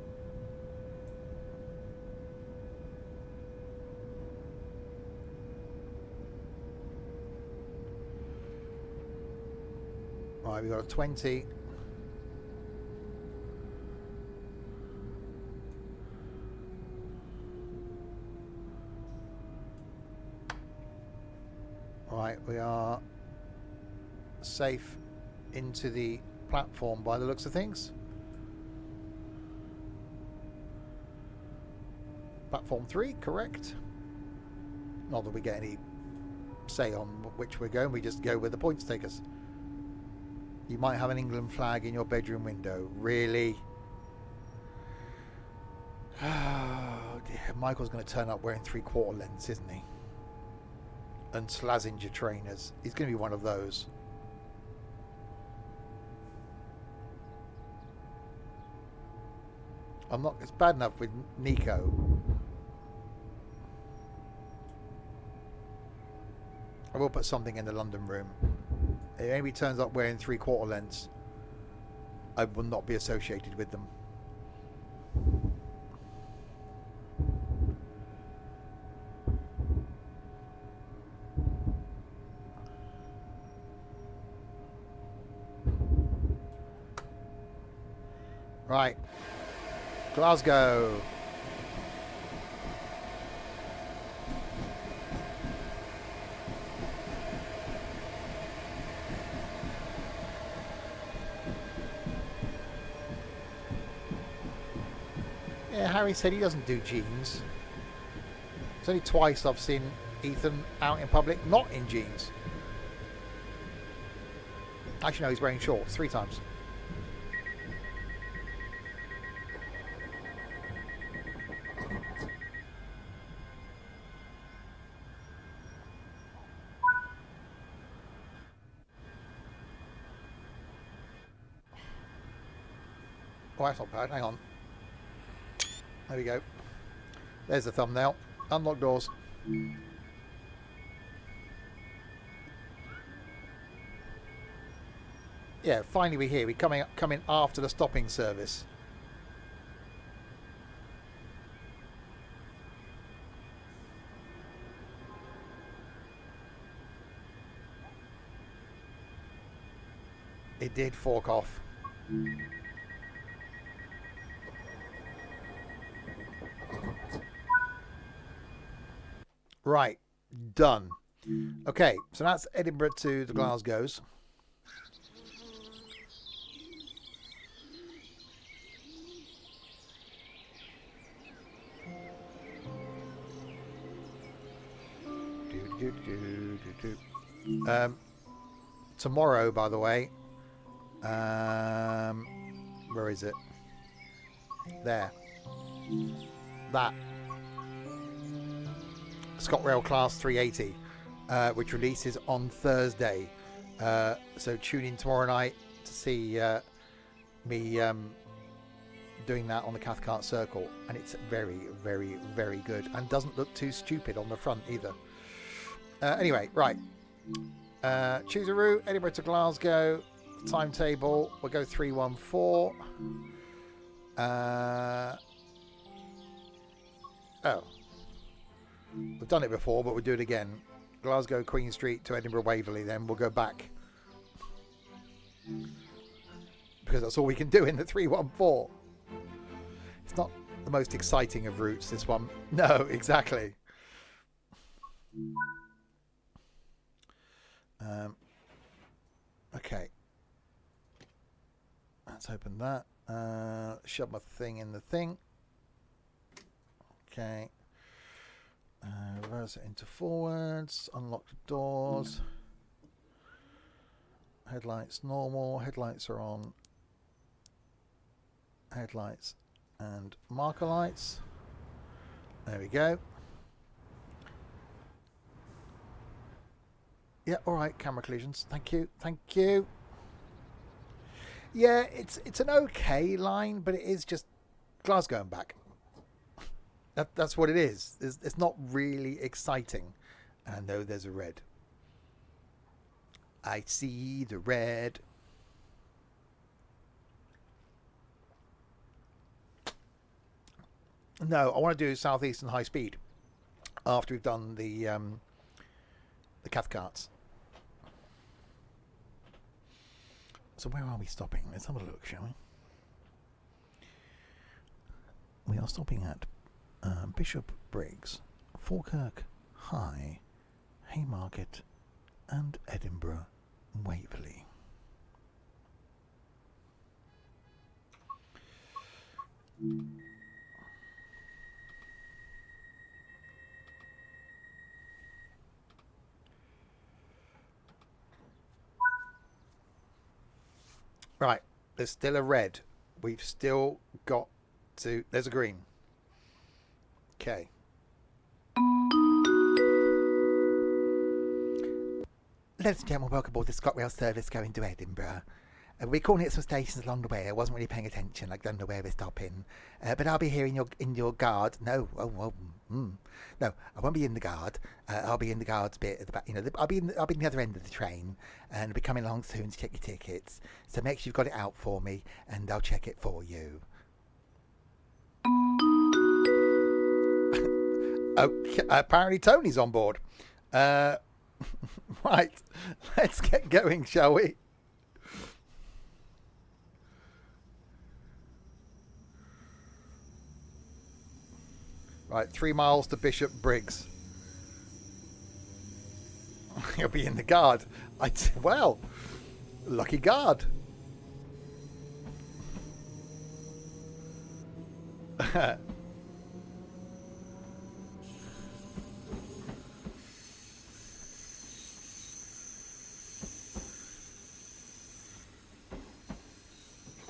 Right, we've got a 20. Right, we are safe into the platform by the looks of things. Platform 3, correct. Not that we get any say on which we're going. We just go where the points take us. You might have an England flag in your bedroom window. Really? Oh dear. Michael's going to turn up wearing 3/4 lengths, isn't he? And Slazenger trainers. He's going to be one of those. I'm not. It's bad enough with Nico. I will put something in the London room. If anybody turns up wearing 3/4 lengths, I will not be associated with them. Right. Glasgow. Yeah, Harry said he doesn't do jeans. It's only twice I've seen Ethan out in public not in jeans. Actually, no, he's wearing shorts 3 times. Oh, that's not bad. Hang on. There we go. There's the thumbnail. Unlock doors. Yeah, finally we're here. We're coming after the stopping service. It did fork off. Right, done. Okay, so that's Edinburgh to the Glasgows. Tomorrow, by the way, where is it? There. That. ScotRail Class 380, which releases on Thursday. So tune in tomorrow night to see me doing that on the Cathcart Circle, and it's very, very, very good, and doesn't look too stupid on the front either. Anyway, right. Choose a route, Edinburgh to Glasgow. Timetable, we'll go 314. Oh. We've done it before, but we'll do it again. Glasgow, Queen Street to Edinburgh, Waverley, then we'll go back. Because that's all we can do in the 314. It's not the most exciting of routes, this one. No, exactly. Okay. Let's open that. Shove my thing in the thing. Okay. Reverse it into forwards. Unlock the doors. Headlights normal. Headlights are on. Headlights and marker lights. There we go. Yeah, all right, camera collisions. Thank you. Thank you. Yeah, it's an okay line, but it is just Glasgow and back. That's what it is. It's not really exciting. And I know there's a red. I see the red. No, I want to do Southeastern High Speed after we've done the Cathcarts. So where are we stopping? Let's have a look, shall we? We are stopping at Bishop Briggs, Falkirk High, Haymarket, and Edinburgh Waverley. Right, there's still a red. We've still got to... There's a green. Okay. Ladies and gentlemen, welcome aboard the ScotRail service going to Edinburgh. We're calling at some stations along the way. I wasn't really paying attention, like don't know where we're stopping. But I'll be here in your guard. No, no, I won't be in the guard. I'll be in the guard's bit at the back. You know, I'll be in the other end of the train, and I'll be coming along soon to check your tickets. So make sure you've got it out for me, and I'll check it for you. Okay, apparently Tony's on board. Right, let's get going, shall we? Right, 3 miles to Bishop Briggs. He'll be in the guard. Well, lucky guard.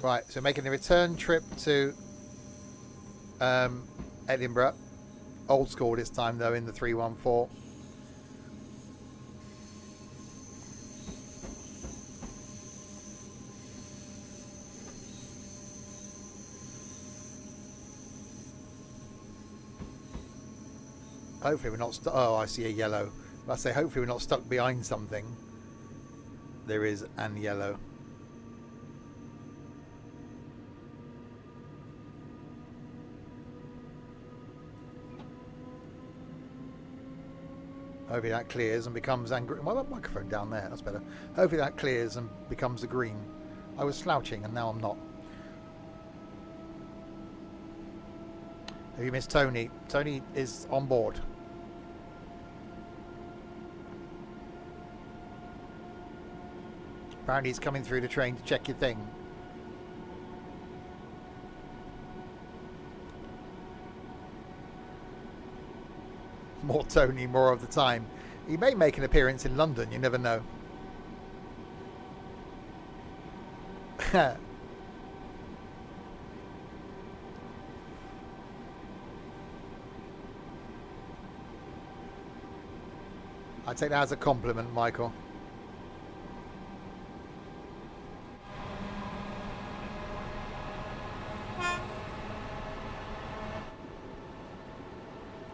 Right, so making a return trip to Edinburgh. Old school this time, though, in the 314. Hopefully we're not stuck. Oh, I see a yellow. I say hopefully we're not stuck behind something. There is an yellow. Hopefully that clears and becomes angry. Well, that microphone down there, that's better. Hopefully that clears and becomes a green. I was slouching and now I'm not. Have you missed Tony? Tony is on board. Apparently he's coming through the train to check your thing. More Tony, more of the time. He may make an appearance in London, you never know. I take that as a compliment, Michael.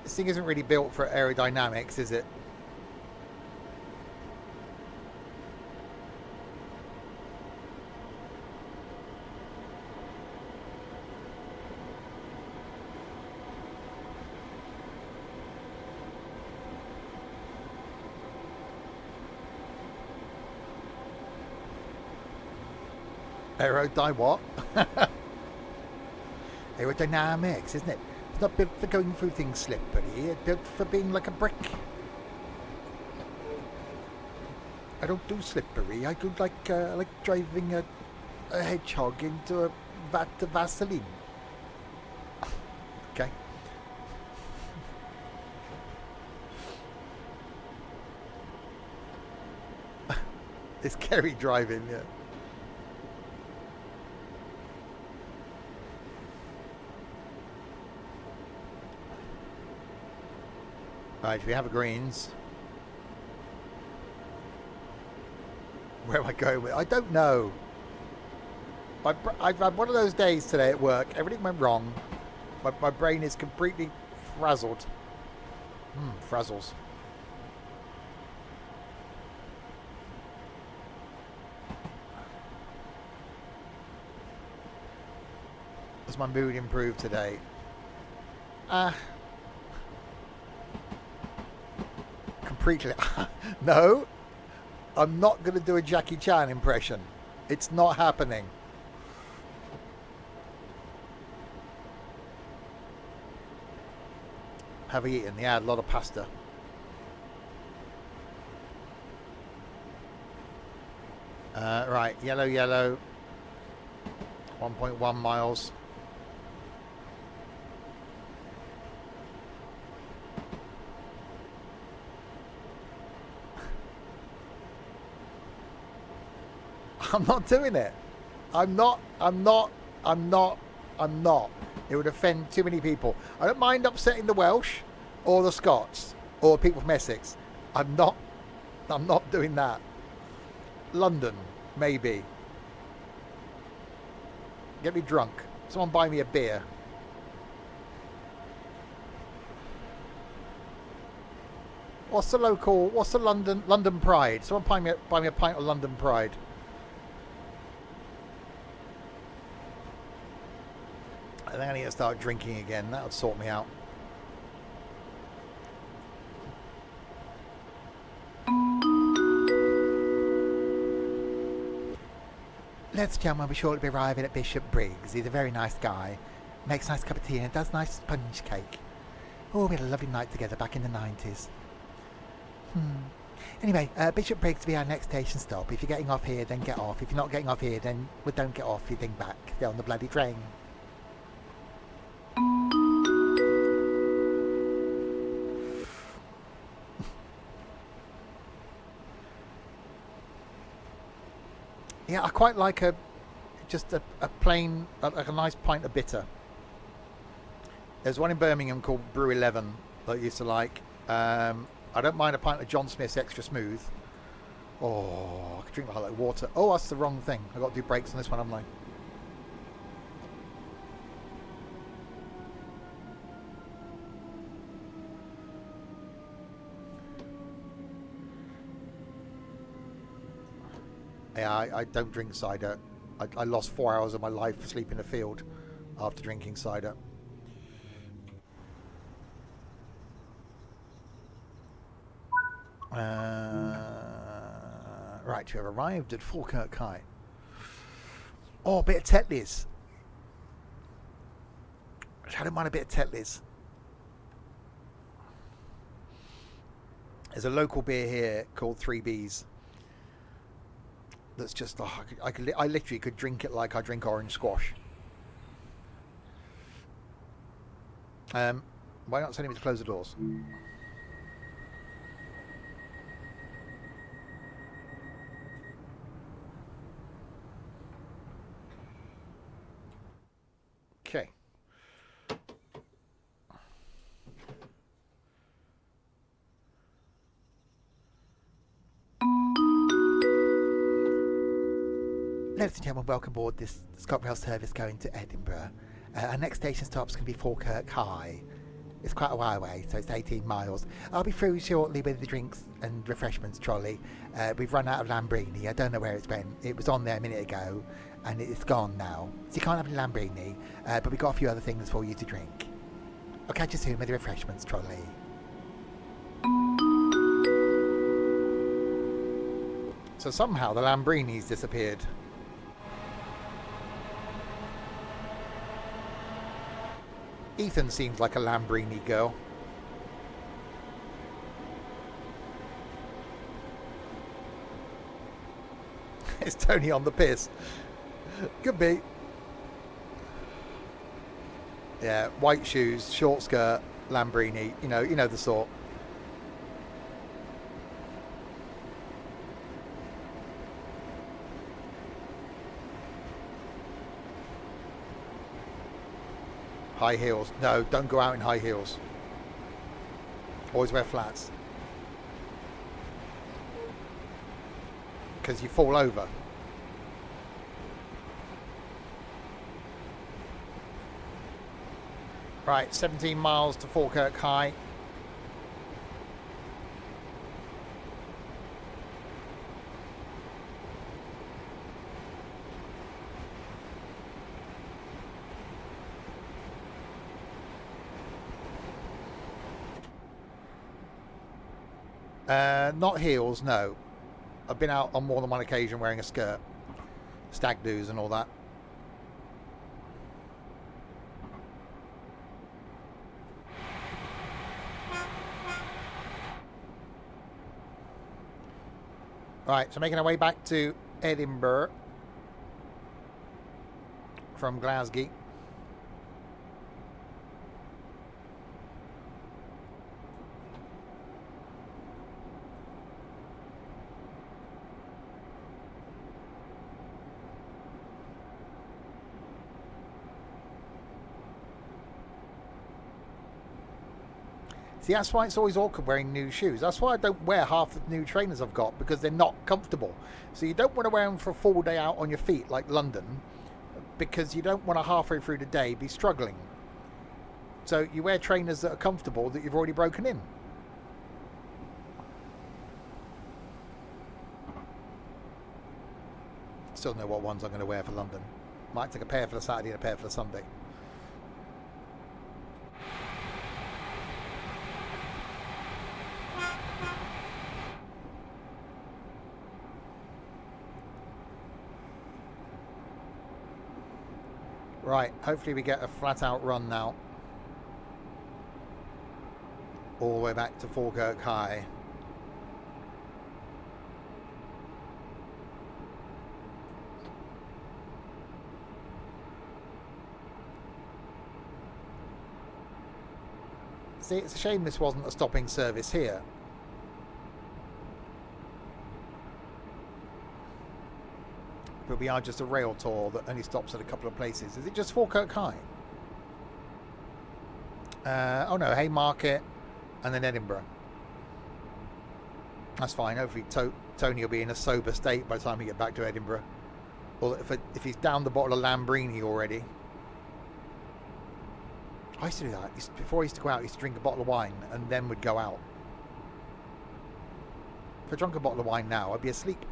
This thing isn't really built for aerodynamics, is it? What? Aerodynamics, isn't it? It's not built for going through things slippery. It's built for being like a brick. I don't do slippery. I do like driving a hedgehog into a vat of Vaseline. Okay. It's Kerry driving, yeah. Right, we have a greens. Where am I going with? I don't know. I've had one of those days today at work. Everything went wrong. My brain is completely frazzled. Frazzles. Has my mood improved today? Completely. No, I'm not going to do a Jackie Chan impression. It's not happening. Have I eaten? Yeah, a lot of pasta. Right, yellow, 1.1 miles. I'm not doing it. I'm not. I'm not. I'm not. I'm not. It would offend too many people. I don't mind upsetting the Welsh or the Scots or people from Essex. I'm not. I'm not doing that. London, maybe. Get me drunk. Someone buy me a beer. What's the local? What's the London Pride? Someone buy me a pint of London Pride. I think I need to start drinking again. That would sort me out. Ladies and gentlemen, we're sure to be arriving at Bishop Briggs. He's a very nice guy. Makes a nice cup of tea and does nice sponge cake. Oh, we had a lovely night together back in the 90s. Anyway, Bishop Briggs will be our next station stop. If you're getting off here, then get off. If you're not getting off here, then don't get off. You think back. They're on the bloody train. Yeah, I quite like just a plain, like a nice pint of bitter. There's one in Birmingham called Brew 11 that I used to like. I don't mind a pint of John Smith's Extra Smooth. Oh, I could drink the whole lot of water. Oh, that's the wrong thing. I've got to do brakes on this one, haven't I? Yeah, I don't drink cider. I lost 4 hours of my life asleep in the field after drinking cider. Right, we have arrived at Falkirk High. Oh, a bit of Tetley's. I don't mind a bit of Tetley's. There's a local beer here called 3Bs. That's just, oh, I literally could drink it like I drink orange squash. Why not telling me to close the doors? Okay. Ladies and gentlemen, welcome aboard this ScotRail service going to Edinburgh. Our next station stop's going to be Falkirk High. It's quite a while away, so it's 18 miles. I'll be through shortly with the drinks and refreshments trolley. We've run out of Lambrini. I don't know where it's went. It was on there a minute ago, and it's gone now. So you can't have any Lambrini, but we've got a few other things for you to drink. I'll catch you soon with the refreshments trolley. So somehow the Lambrini's disappeared. Ethan seems like a Lambrini girl. Is Tony on the piss? Could be. Yeah, white shoes, short skirt, Lambrini. You know the sort. High heels. No, don't go out in high heels. Always wear flats. Because you fall over. Right, 17 miles to Falkirk High. Not heels, no. I've been out on more than one occasion wearing a skirt. Stag do's and all that. Right, so making our way back to Edinburgh from Glasgow. See, that's why it's always awkward wearing new shoes. That's why I don't wear half the new trainers I've got, because they're not comfortable. So you don't want to wear them for a full day out on your feet like London, because you don't want to halfway through the day be struggling. So you wear trainers that are comfortable that you've already broken in. Still don't know what ones I'm going to wear for London. Might take a pair for the Saturday and a pair for the Sunday. Right, hopefully we get a flat out run now. All the way back to Falkirk High. See, it's a shame this wasn't a stopping service here. But we are just a rail tour that only stops at a couple of places. Is it just Falkirk High? Oh no, Haymarket and then Edinburgh. That's fine. Hopefully Tony will be in a sober state by the time we get back to Edinburgh. Or if he's down the bottle of Lambrini already. I used to do that. Before I used to go out, I used to drink a bottle of wine and then would go out. If I drank a bottle of wine now, I'd be asleep.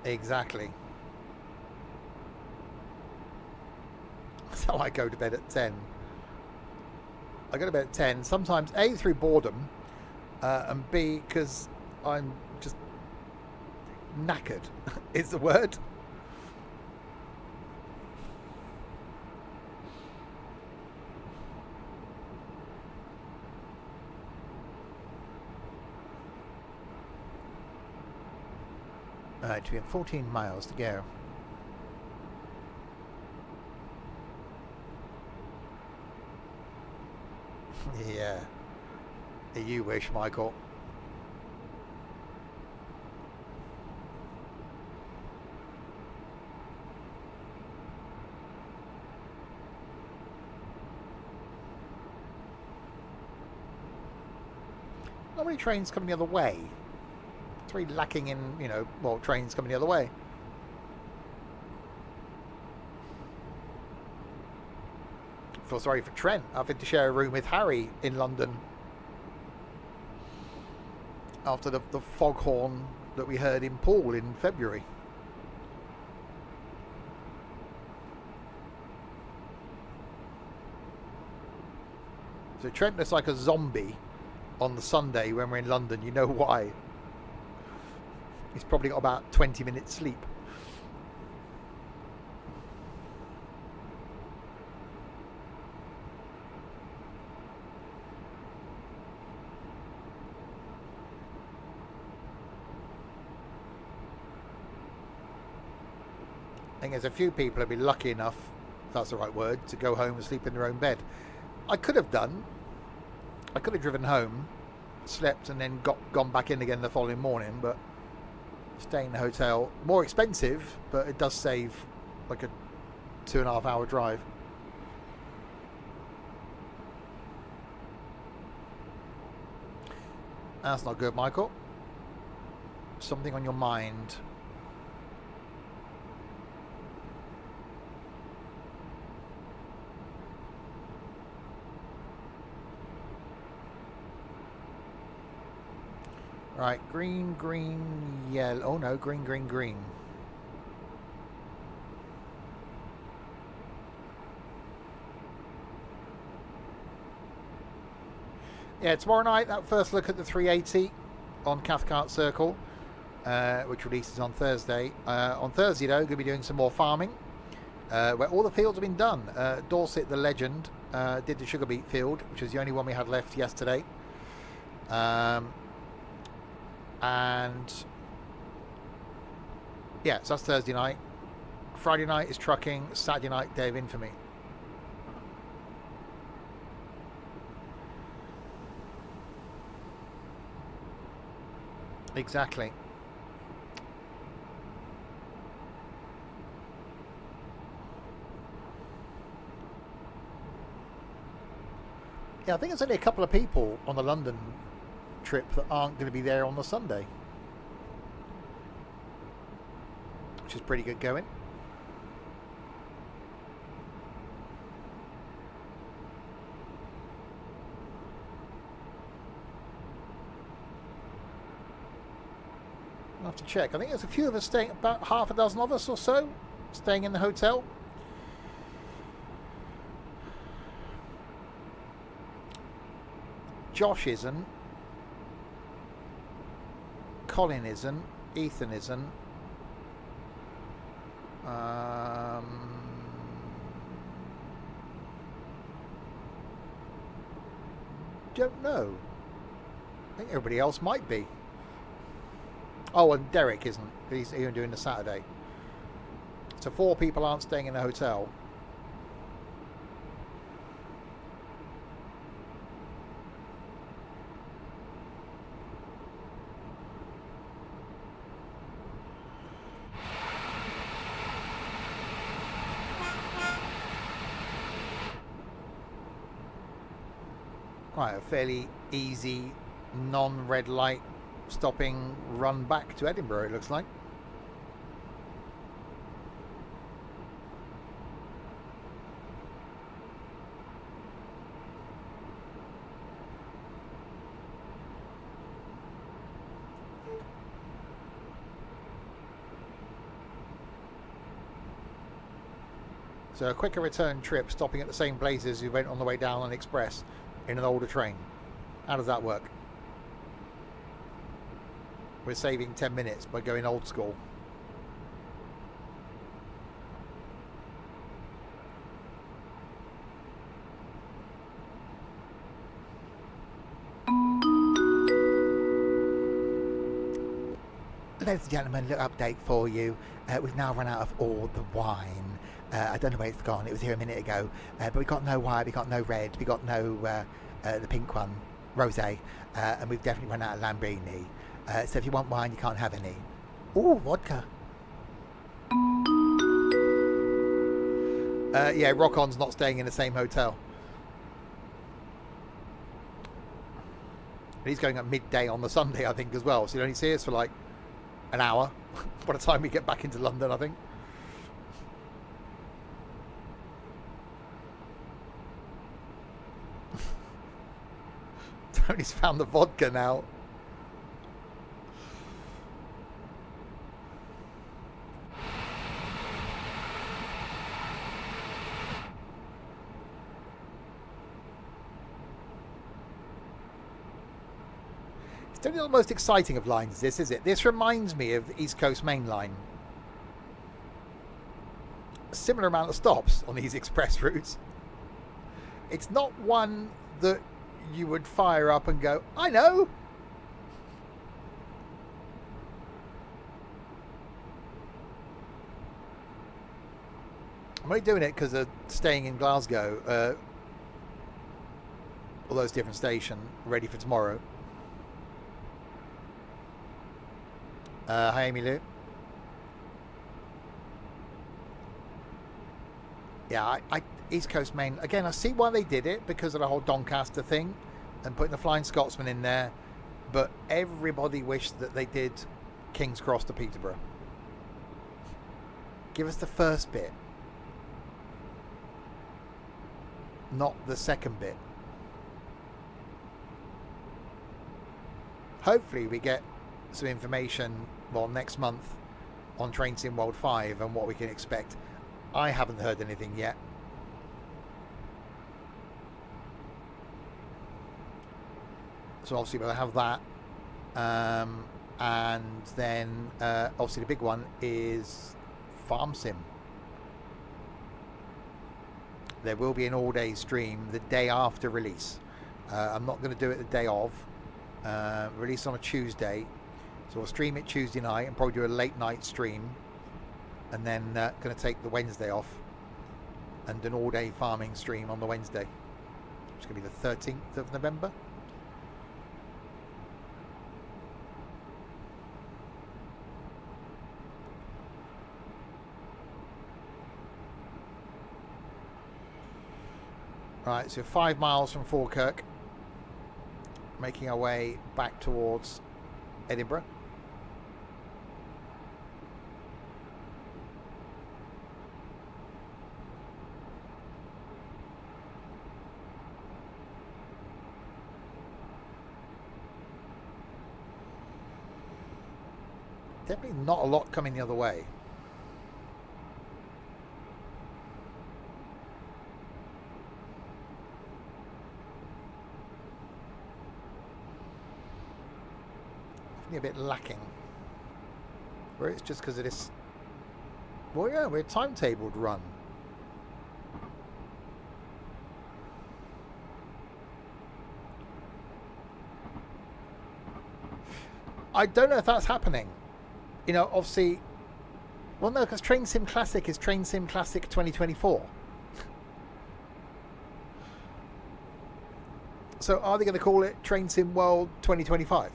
Exactly. So I go to bed at 10. I go to bed at 10, sometimes A, through boredom, and B, because I'm just knackered, is the word. Alright, we have 14 miles to go. Yeah. You wish, Michael. Not many trains coming the other way. It's really lacking in, well, trains coming the other way. I feel sorry for Trent having to share a room with Harry in London after the foghorn that we heard in Poole in February. So Trent looks like a zombie on the Sunday when we're in London. You know why? He's probably got about 20 minutes sleep. I think there's a few people who've been lucky enough, if that's the right word, to go home and sleep in their own bed. I could have done. I could have driven home, slept, and then gone back in again the following morning, but staying in the hotel, more expensive, but it does save like a 2.5 hour drive. That's not good, Michael. Something on your mind. Right, green, green, yellow. Oh no, green, green, green. Yeah, tomorrow night, that first look at the 380 on Cathcart Circle, which releases on Thursday. On Thursday, though, going to be doing some more farming, where all the fields have been done. Dorset, the legend, did the sugar beet field, which was the only one we had left yesterday. And yeah, so that's Thursday night. Friday night is trucking. Saturday night, day of infamy. Exactly. Yeah, I think there's only a couple of people on the London trip that aren't going to be there on the Sunday, which is pretty good going. I'll have to check. I think there's a few of us staying, about half a dozen of us or so, staying in the hotel. Josh isn't. Colin isn't. Ethan isn't. Don't know. I think everybody else might be. Oh, and Derek isn't. He's even doing the Saturday. So 4 people aren't staying in a hotel. Right, a fairly easy, non-red light stopping run back to Edinburgh, it looks like. So a quicker return trip, stopping at the same places you went on the way down on Express in an older train. How does that work? We're saving 10 minutes by going old school. Ladies and gentlemen, little update for you. We've now run out of all the wine. I don't know where it's gone. It was here a minute ago. But we got no white, we got no red, we got no the pink one, rosé, and we've definitely run out of Lamborghini. So if you want wine, you can't have any. Ooh, vodka. Yeah, Rock On's not staying in the same hotel. But he's going at midday on the Sunday, I think, as well. So you only see us for like an hour by the time we get back into London, I think. Tony's found the vodka now. It's not the most exciting of lines, this, is it? This reminds me of the East Coast Main Line. A similar amount of stops on these express routes. It's not one that you would fire up and go, I know. I'm only doing it because of staying in Glasgow. All those different stations ready for tomorrow. Hi, Amy Lou. Yeah, I East Coast Main again. I see why they did it because of the whole Doncaster thing and putting the Flying Scotsman in there. But everybody wished that they did King's Cross to Peterborough. Give us the first bit, not the second bit. Hopefully we get some information, well, next month on Train Sim World 5 and what we can expect. I haven't heard anything yet. So obviously we'll have that. And then obviously the big one is Farm Sim. There will be an all-day stream the day after release. I'm not going to do it the day of. Release on a Tuesday. So we'll stream it Tuesday night and probably do a late night stream. And then going to take the Wednesday off and an all-day farming stream on the Wednesday. It's going to be the 13th of November. Right, so 5 miles from Falkirk, making our way back towards Edinburgh. Definitely not a lot coming the other way. A bit lacking. Where it's just because of this. Well, yeah, we're timetabled run. I don't know if that's happening. You know, obviously. Well, no, because Train Sim Classic is Train Sim Classic 2024. So are they going to call it Train Sim World 2025?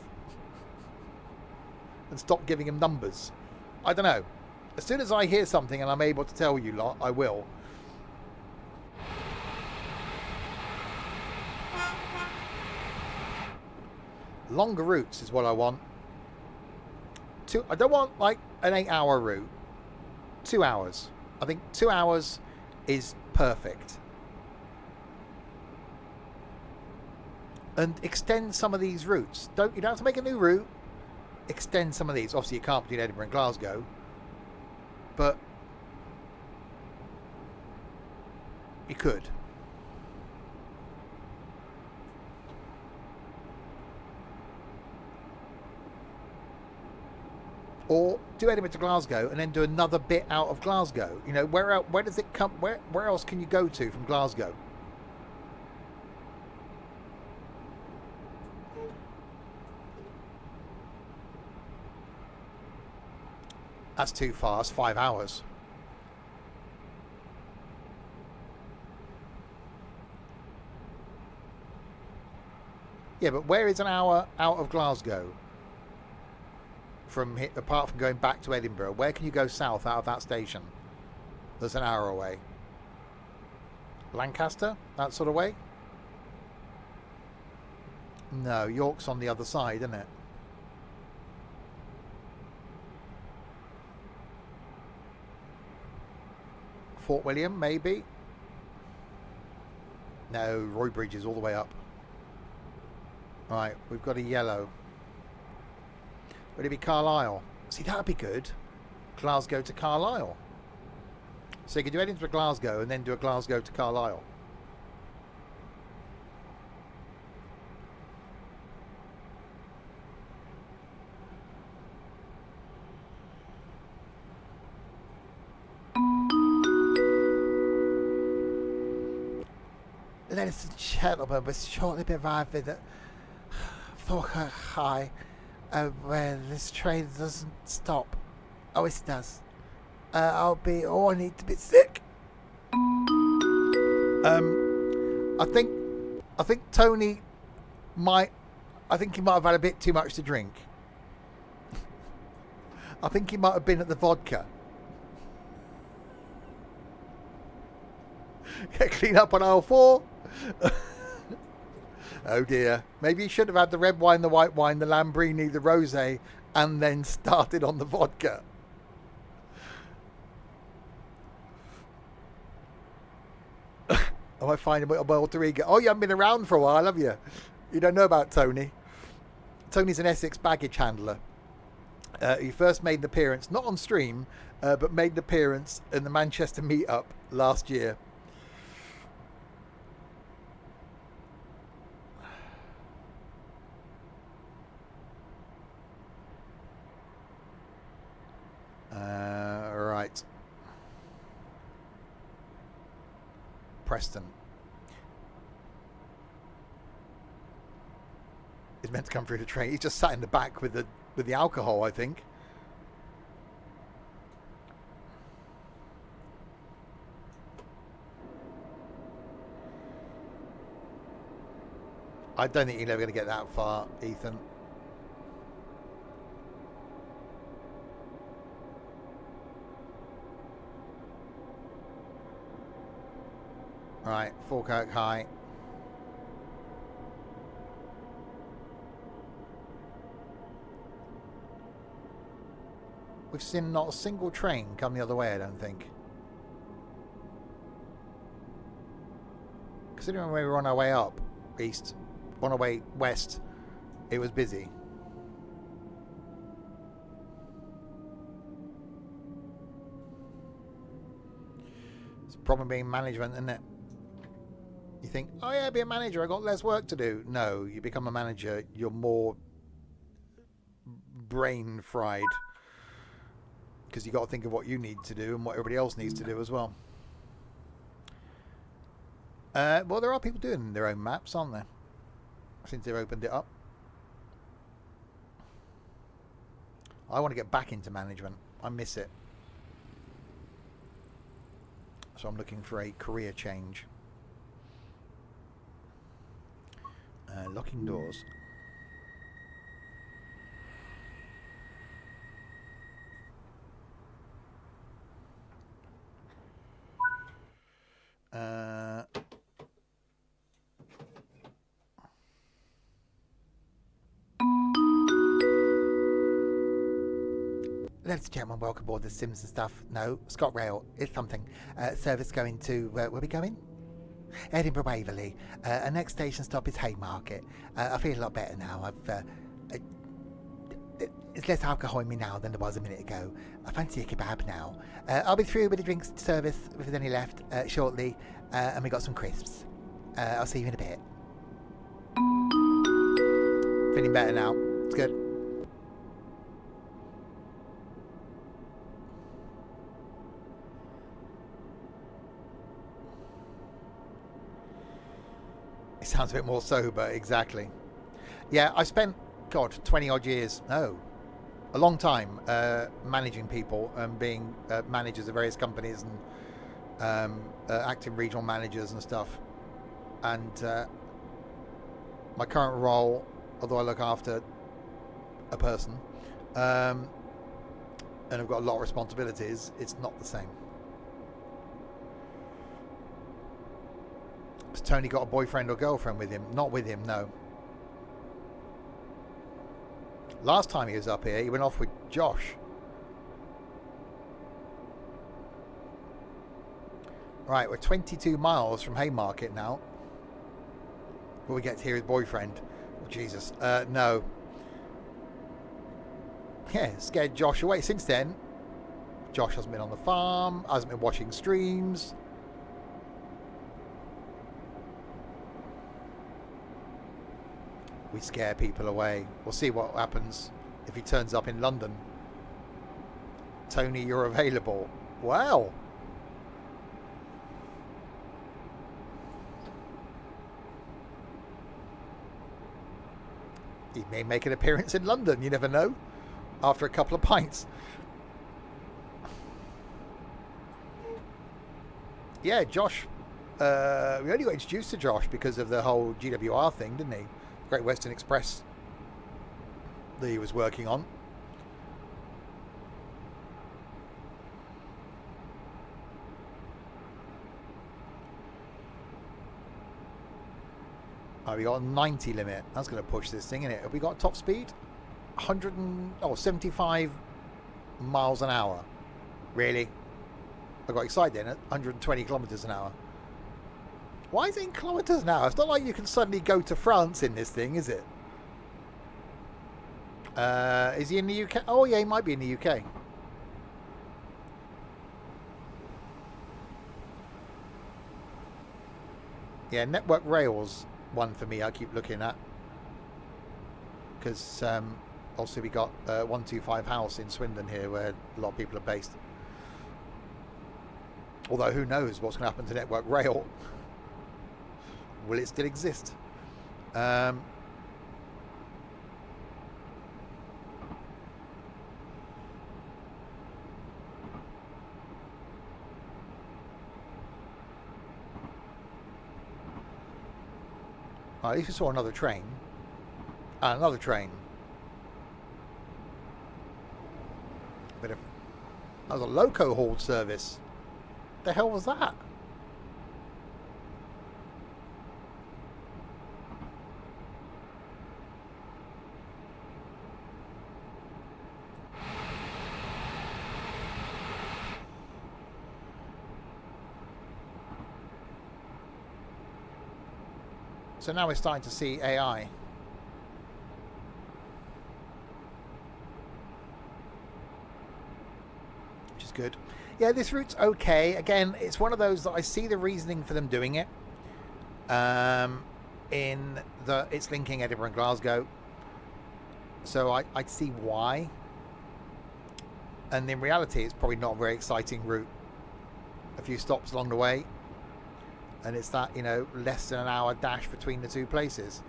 And stop giving him numbers? I don't know. As soon as I hear something and I'm able to tell you lot, I will. Longer routes is what I want. I don't want like an 8-hour route. 2 hours. I think 2 hours is perfect. And extend some of these routes. You don't have to make a new route. Extend some of these. Obviously you can't between Edinburgh and Glasgow, but you could. Or do Edinburgh to Glasgow and then do another bit out of Glasgow. You know, where does it come? Where else can you go to from Glasgow? That's too far. It's 5 hours. Yeah, but where is an hour out of Glasgow? Apart from going back to Edinburgh, where can you go south out of that station? That's an hour away. Lancaster? That sort of way? No, York's on the other side, isn't it? Fort William, maybe? No, Roybridge is all the way up. Right, we've got a yellow. Would it be Carlisle? See, that would be good. Glasgow to Carlisle. So you could do Edinburgh to Glasgow and then do a Glasgow to Carlisle. Ladies and gentlemen, we're shortly be arriving at Falkirk High, where this train doesn't stop. Oh, yes, it does. I need to be sick. I think Tony might. I think he might have had a bit too much to drink. I think he might have been at the vodka. Clean up on aisle 4. Oh dear. Maybe you should have had the red wine, the white wine, the Lambrini, the rosé, and then started on the vodka. I might find a bit alter ego. Oh, you haven't been around for a while, have you? You don't know about Tony. Tony's an Essex baggage handler. He first made an appearance, not on stream, but made an appearance in the Manchester meetup last year. Right. Preston. He's meant to come through the train. He's just sat in the back with the alcohol, I think. I don't think you're never going to get that far, Ethan. Right, Falkirk High. We've seen not a single train come the other way, I don't think. Considering when we were on our way up east, on our way west, it was busy. It's a problem being management, isn't it? You think, oh yeah, be a manager, I got less work to do. No, you become a manager, you're more brain fried. Because you got to think of what you need to do and what everybody else needs to do as well. Well, there are people doing their own maps, aren't there? Since they've opened it up. I want to get back into management. I miss it. So I'm looking for a career change. Locking doors. Ladies and gentlemen, welcome aboard the Sims and stuff. No, ScotRail is something. Service going to, where are we going? Edinburgh Waverley. Our next station stop is Haymarket. I feel a lot better now. It's less alcohol in me now than there was a minute ago. I fancy a kebab now. I'll be through with the drinks service, if there's any left, shortly. And we got some crisps. I'll see you in a bit. Feeling better now. It's good. It sounds a bit more sober, exactly. Yeah, I spent, God, 20 odd years, no, a long time managing people and being managers of various companies and acting regional managers and stuff. And my current role, although I look after a person and I've got a lot of responsibilities, it's not the same. Has Tony got a boyfriend or girlfriend with him? Not with him, no. Last time he was up here, he went off with Josh. Right, we're 22 miles from Haymarket now. Will we get to hear his boyfriend? Oh, Jesus. No. Yeah, scared Josh away. Since then, Josh hasn't been on the farm, hasn't been watching streams. We scare people away. We'll see what happens if he turns up in London. Tony, you're available. Wow. He may make an appearance in London, you never know, after a couple of pints. Yeah, Josh, we only got introduced to Josh because of the whole GWR thing, didn't he? Great Western Express that he was working on. We got a 90 limit. That's going to push this thing, isn't it? Have we got top speed? 75 miles an hour. Really? I got excited then at 120 kilometers an hour. Why is it in kilometers an hour? It's not like you can suddenly go to France in this thing, is it? Is he in the UK? Oh yeah, he might be in the UK. Yeah, Network Rail's one for me I keep looking at. Because also we got 125 House in Swindon here where a lot of people are based. Although who knows what's going to happen to Network Rail. Will it still exist? Right, at least we saw another train. And another train. That was a loco hauled service. The hell was that? So now we're starting to see AI. Which is good. Yeah, this route's okay. Again, it's one of those that I see the reasoning for them doing it. It's linking Edinburgh and Glasgow. So I see why. And in reality, it's probably not a very exciting route. A few stops along the way. And it's that, less than an hour dash between the two places.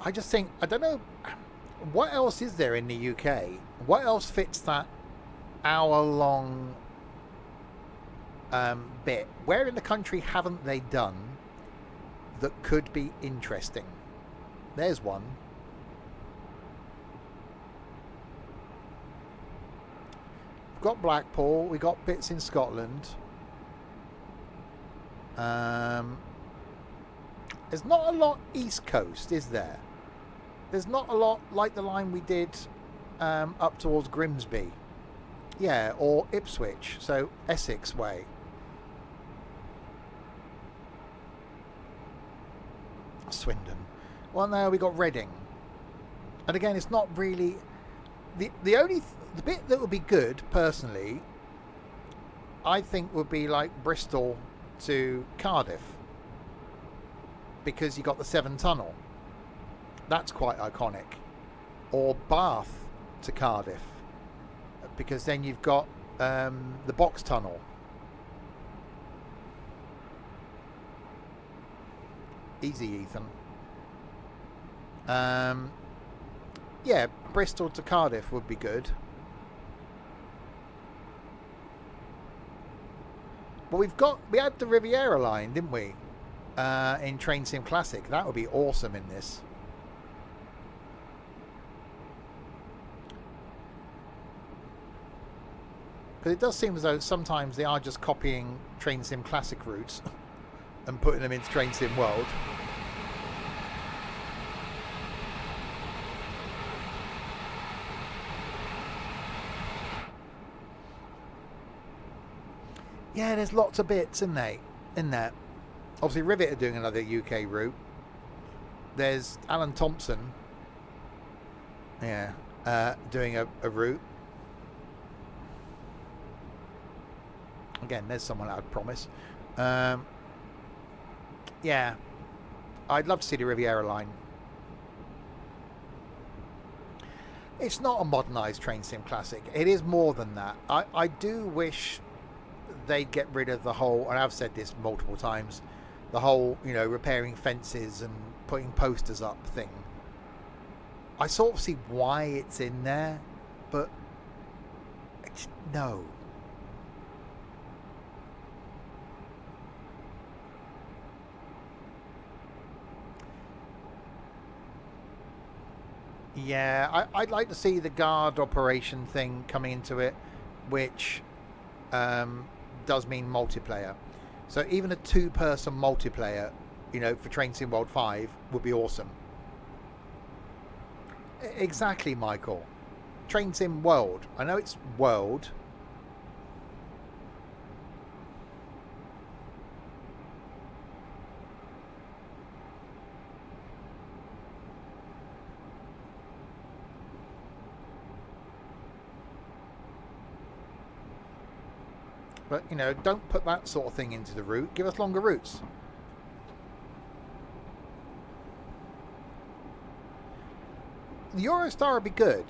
I just think, I don't know, what else is there in the UK? What else fits that hour-long bit? Where in the country haven't they done that could be interesting? There's one. We've got Blackpool. We've got bits in Scotland. There's not a lot East Coast, is there? There's not a lot like the line we did up towards Grimsby. Yeah, or Ipswich, so Essex way. Swindon. Well, no, we got Reading. And again, it's not really... The bit that would be good, personally, I think would be like Bristol to Cardiff. Because you got the Severn Tunnel. That's quite iconic. Or Bath to Cardiff, because then you've got the Box Tunnel. Easy, Ethan. Yeah, Bristol to Cardiff would be good. Well, we had the Riviera line, didn't we? In Train Sim Classic. That would be awesome in this. Because it does seem as though sometimes they are just copying Train Sim Classic routes and putting them into Train Sim World. Yeah, there's lots of bits, isn't there? In there. Obviously, Rivet are doing another UK route. There's Alan Thompson. Yeah. Doing a route. Again, there's someone I'd promise. Yeah. I'd love to see the Riviera line. It's not a modernised Train Sim Classic. It is more than that. I do wish they'd get rid of the whole, and I've said this multiple times, the whole, repairing fences and putting posters up thing. I sort of see why it's in there, but no. Yeah, I'd like to see the guard operation thing coming into it, which does mean multiplayer. So even a two-person multiplayer, for Train Sim World 5 would be awesome. Exactly, Michael. Train Sim World. I know it's World. But, don't put that sort of thing into the route. Give us longer routes. The Eurostar would be good.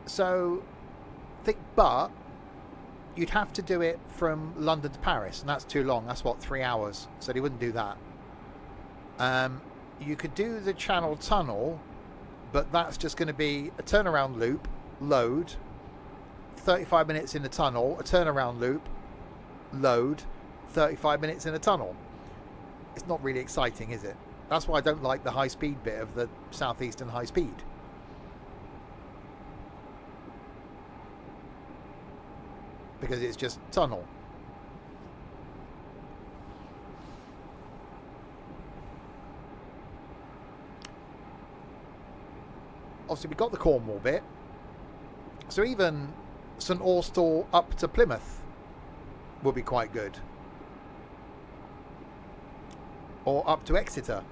So, but you'd have to do it from London to Paris, and that's too long. That's, 3 hours. So they wouldn't do that. You could do the Channel Tunnel, but that's just going to be a turnaround loop, load, 35 minutes in the tunnel, a turnaround loop, load, 35 minutes in a tunnel. It's not really exciting, is it? That's why I don't like the high speed bit of the Southeastern High Speed. Because it's just tunnel. obviously we got the Cornwall bit. So even St Austell up to Plymouth would be quite good. Or up to Exeter.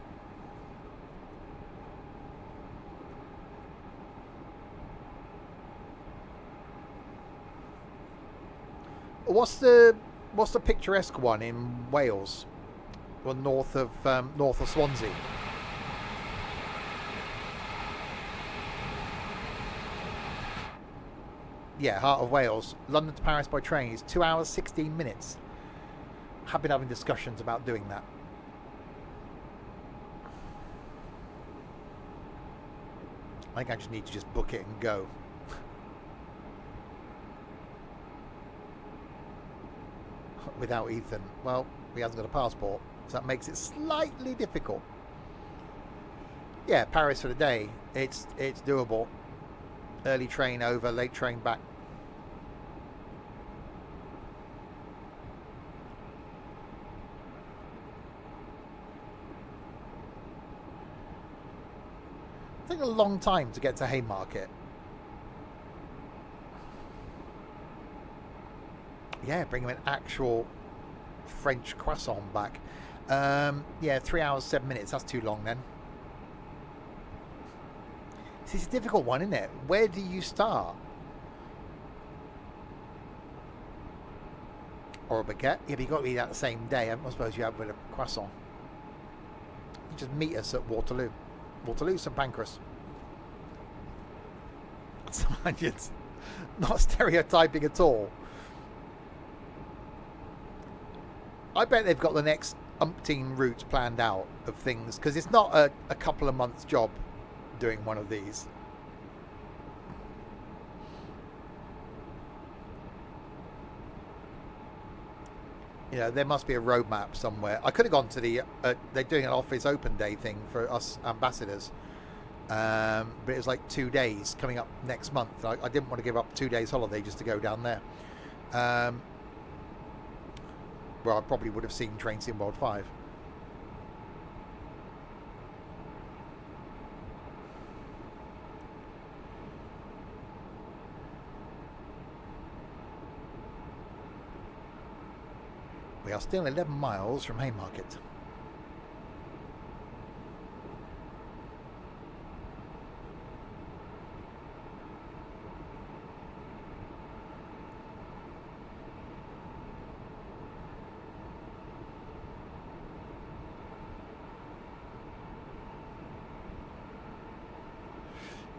What's the picturesque one in Wales? Well, north of Swansea. Yeah, heart of Wales. London to Paris by train is 2 hours 16 minutes. Have been having discussions about doing that. I think I just need to just book it and go. Without Ethan. Well, he hasn't got a passport, so that makes it slightly difficult. Yeah, Paris for the day. It's doable. Early train over, late train back. It took a long time to get to Haymarket. Yeah, bring him an actual French croissant back. Yeah, 3 hours 7 minutes. That's too long then. See, it's a difficult one, isn't it? Where do you start? Or a baguette? Yeah, but you've got to eat that the same day. I suppose you have with a croissant. You just meet us at Waterloo. Waterloo, St Pancras. It's not stereotyping at all. I bet they've got the next umpteen route planned out of things, because it's not a couple of months job doing one of these. You know, there must be a roadmap somewhere. I could have gone to the they're doing an office open day thing for us ambassadors, but it was like 2 days coming up next month. I didn't want to give up 2 days holiday just to go down there. Well, I probably would have seen Train Sim World 5. We are still 11 miles from Haymarket.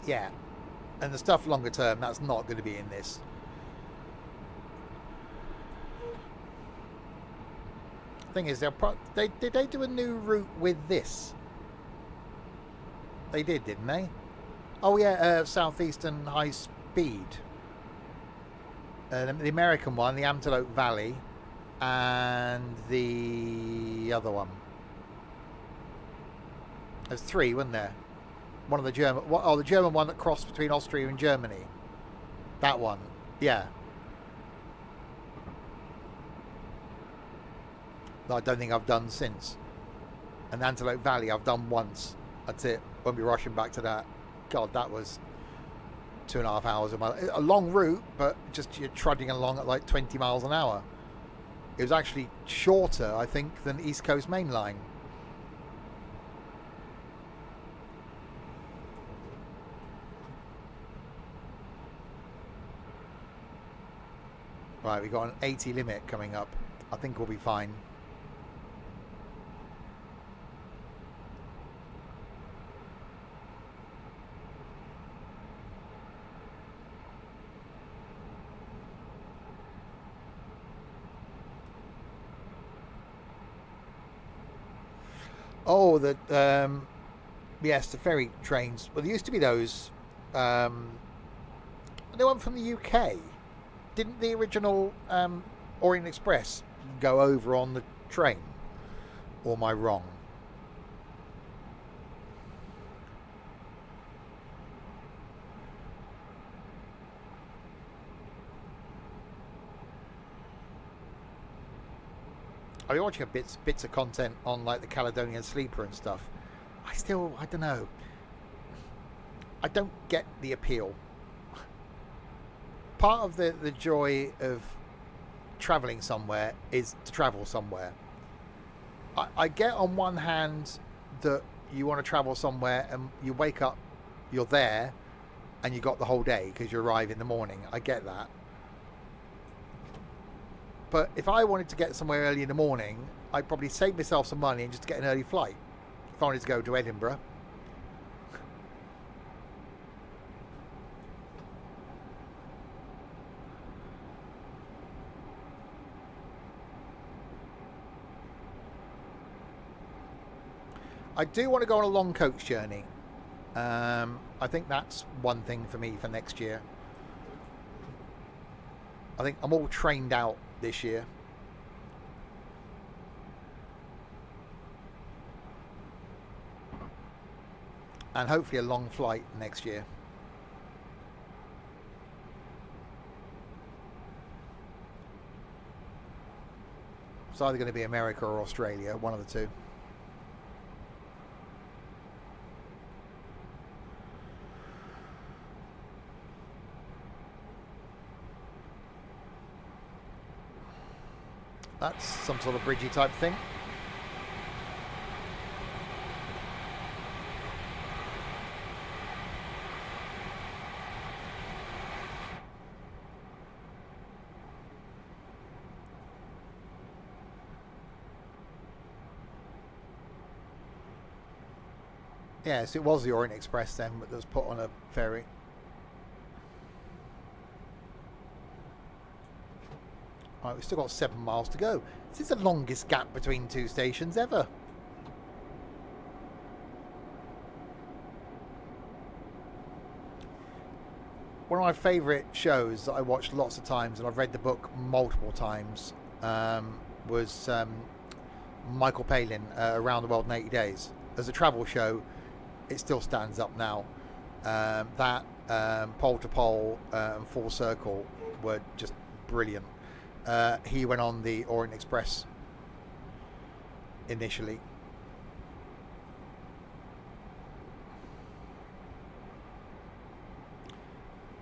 Yeah, and the stuff longer term, that's not going to be in this. Thing is, did they do a new route with this? They did, didn't they? Oh yeah, Southeastern High Speed. The American one, the Antelope Valley, and the other one. There's three, wasn't there? One of the German... Oh, the German one that crossed between Austria and Germany. That one. Yeah. That I don't think I've done since. And Antelope Valley I've done once. That's it. Won't be rushing back to that. God, that was 2.5 hours of my... A long route, but just you're trudging along at like 20 miles an hour. It was actually shorter, I think, than East Coast Main Line. Right, we've got an 80 limit coming up. I think we'll be fine. Oh, yes, the ferry trains. Well, there used to be those. They went from the UK. Didn't the original Orient Express go over on the train? Or am I wrong? I've been watching bits of content on like the Caledonian Sleeper and stuff. I don't know. I don't get the appeal. Part of the joy of travelling somewhere is to travel somewhere. I get on one hand that you want to travel somewhere and you wake up, you're there, and you got the whole day because you arrive in the morning. I get that. But if I wanted to get somewhere early in the morning, I'd probably save myself some money and just get an early flight. If I wanted to go to Edinburgh. I do want to go on a long coach journey. I think that's one thing for me for next year. I think I'm all trained out this year. And hopefully a long flight next year. It's either going to be America or Australia, one of the two. That's some sort of bridgey type thing. Yes, it was the Orient Express then that was put on a ferry. Right, we've still got 7 miles to go. This is the longest gap between two stations ever. One of my favourite shows that I watched lots of times, and I've read the book multiple times, was Michael Palin, Around the World in 80 Days. As a travel show, it still stands up now. That, Pole to Pole, and Full Circle were just brilliant. He went on the Orient Express initially.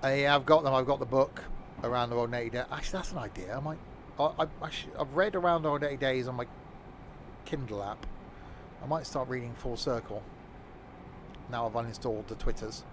I've got them. I've got the book Around the World in 80 Days. Actually, that's an idea. I've read Around the World in 80 Days on my Kindle app. I might start reading Full Circle. Now I've uninstalled the Twitters.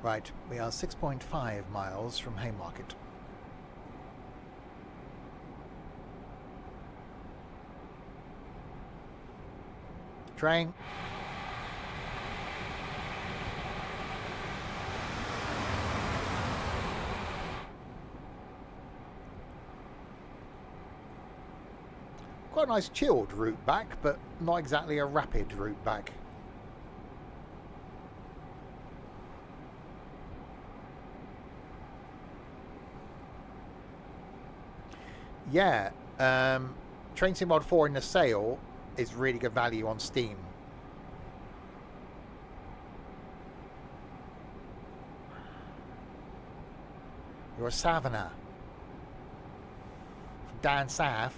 Right, we are 6.5 miles from Haymarket. Train. Quite a nice chilled route back, but not exactly a rapid route back. Yeah, Train Sim Mod 4 in the sale is really good value on Steam. You're a Savannah. From Dan Saff.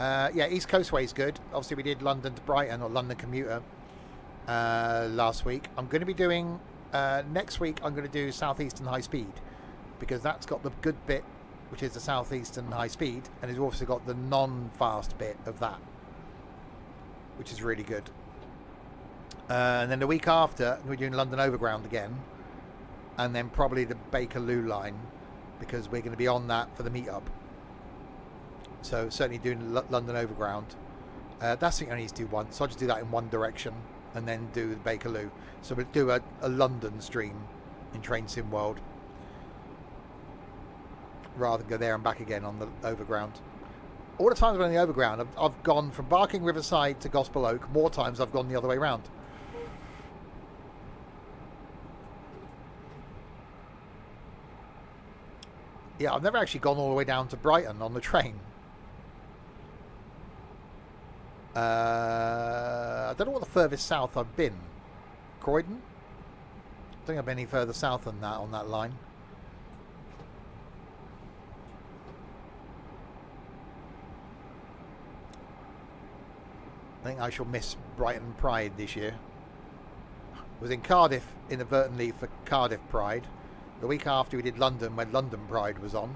Yeah, East Coast Way is good. Obviously, we did London to Brighton, or London Commuter, last week. I'm going to be doing, next week, I'm going to do Southeastern High Speed, because that's got the good bit, which is the Southeastern High Speed, and it's also got the non-fast bit of that, which is really good. And then the week after, we're doing London Overground again, and then probably the Bakerloo line, because we're going to be on that for the meetup. So certainly doing London Overground. That's the only need to do once, so I'll just do that in one direction, and then do the Bakerloo. So we'll do a London stream in Train Sim World, rather than go there and back again on the Overground. All the times I've been on the Overground, I've gone from Barking Riverside to Gospel Oak. More times I've gone the other way around. Yeah, I've never actually gone all the way down to Brighton on the train. I don't know what the furthest south I've been. Croydon? Don't think I've been any further south than that on that line. I think I shall miss Brighton Pride this year. Was in Cardiff inadvertently for Cardiff Pride. The week after we did London when London Pride was on.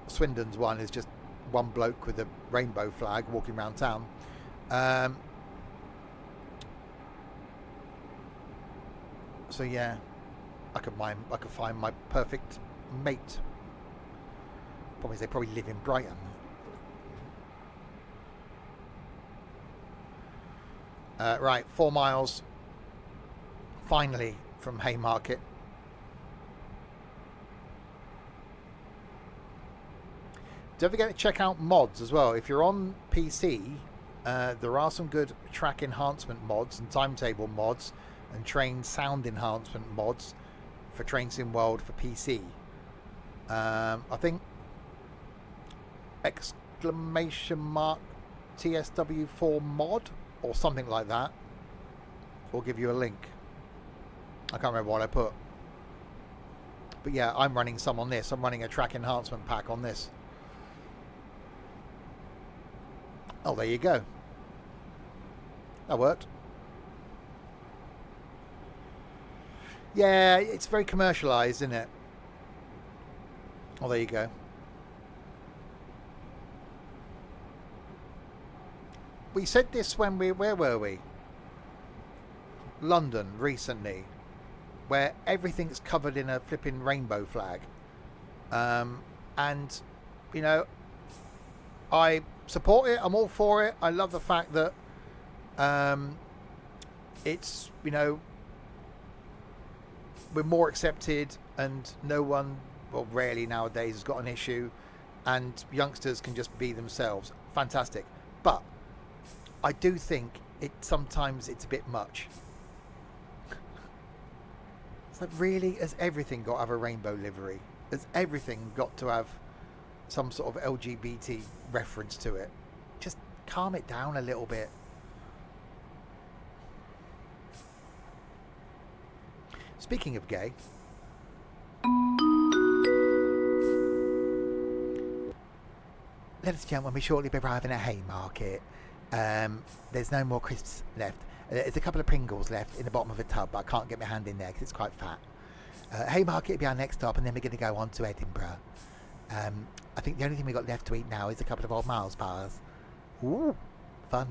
Swindon's one is just one bloke with a rainbow flag walking around town. So yeah, I could find my perfect mate. Problem is they probably live in Brighton. Right, 4 miles. Finally from Haymarket. Don't forget to check out mods as well. If you're on PC, there are some good track enhancement mods and timetable mods and train sound enhancement mods for Train Sim World for PC. I think exclamation mark TSW4 mod or something like that. We'll give you a link. I can't remember what I put. But yeah, I'm running some on this. I'm running a track enhancement pack on this. Oh, there you go. That worked. Yeah, it's very commercialized, isn't it? Oh, there you go. We said this when where were we? London recently, where everything's covered in a flipping rainbow flag. And, you know, I support it. I'm all for it. I love the fact that it's, you know, we're more accepted and no one, well, rarely nowadays has got an issue and youngsters can just be themselves. Fantastic. But I do think sometimes it's a bit much. It's like, really, has everything got to have a rainbow livery? Has everything got to have some sort of LGBT reference to it? Just calm it down a little bit. Speaking of gay, ladies and gentlemen, we shortly be arriving at Haymarket. There's no more crisps left. There's a couple of Pringles left in the bottom of a tub, but I can't get my hand in there because it's quite fat. Haymarket will be our next stop, and then we're going to go on to Edinburgh. I think the only thing we've got left to eat now is a couple of old Miles bars. Ooh, fun.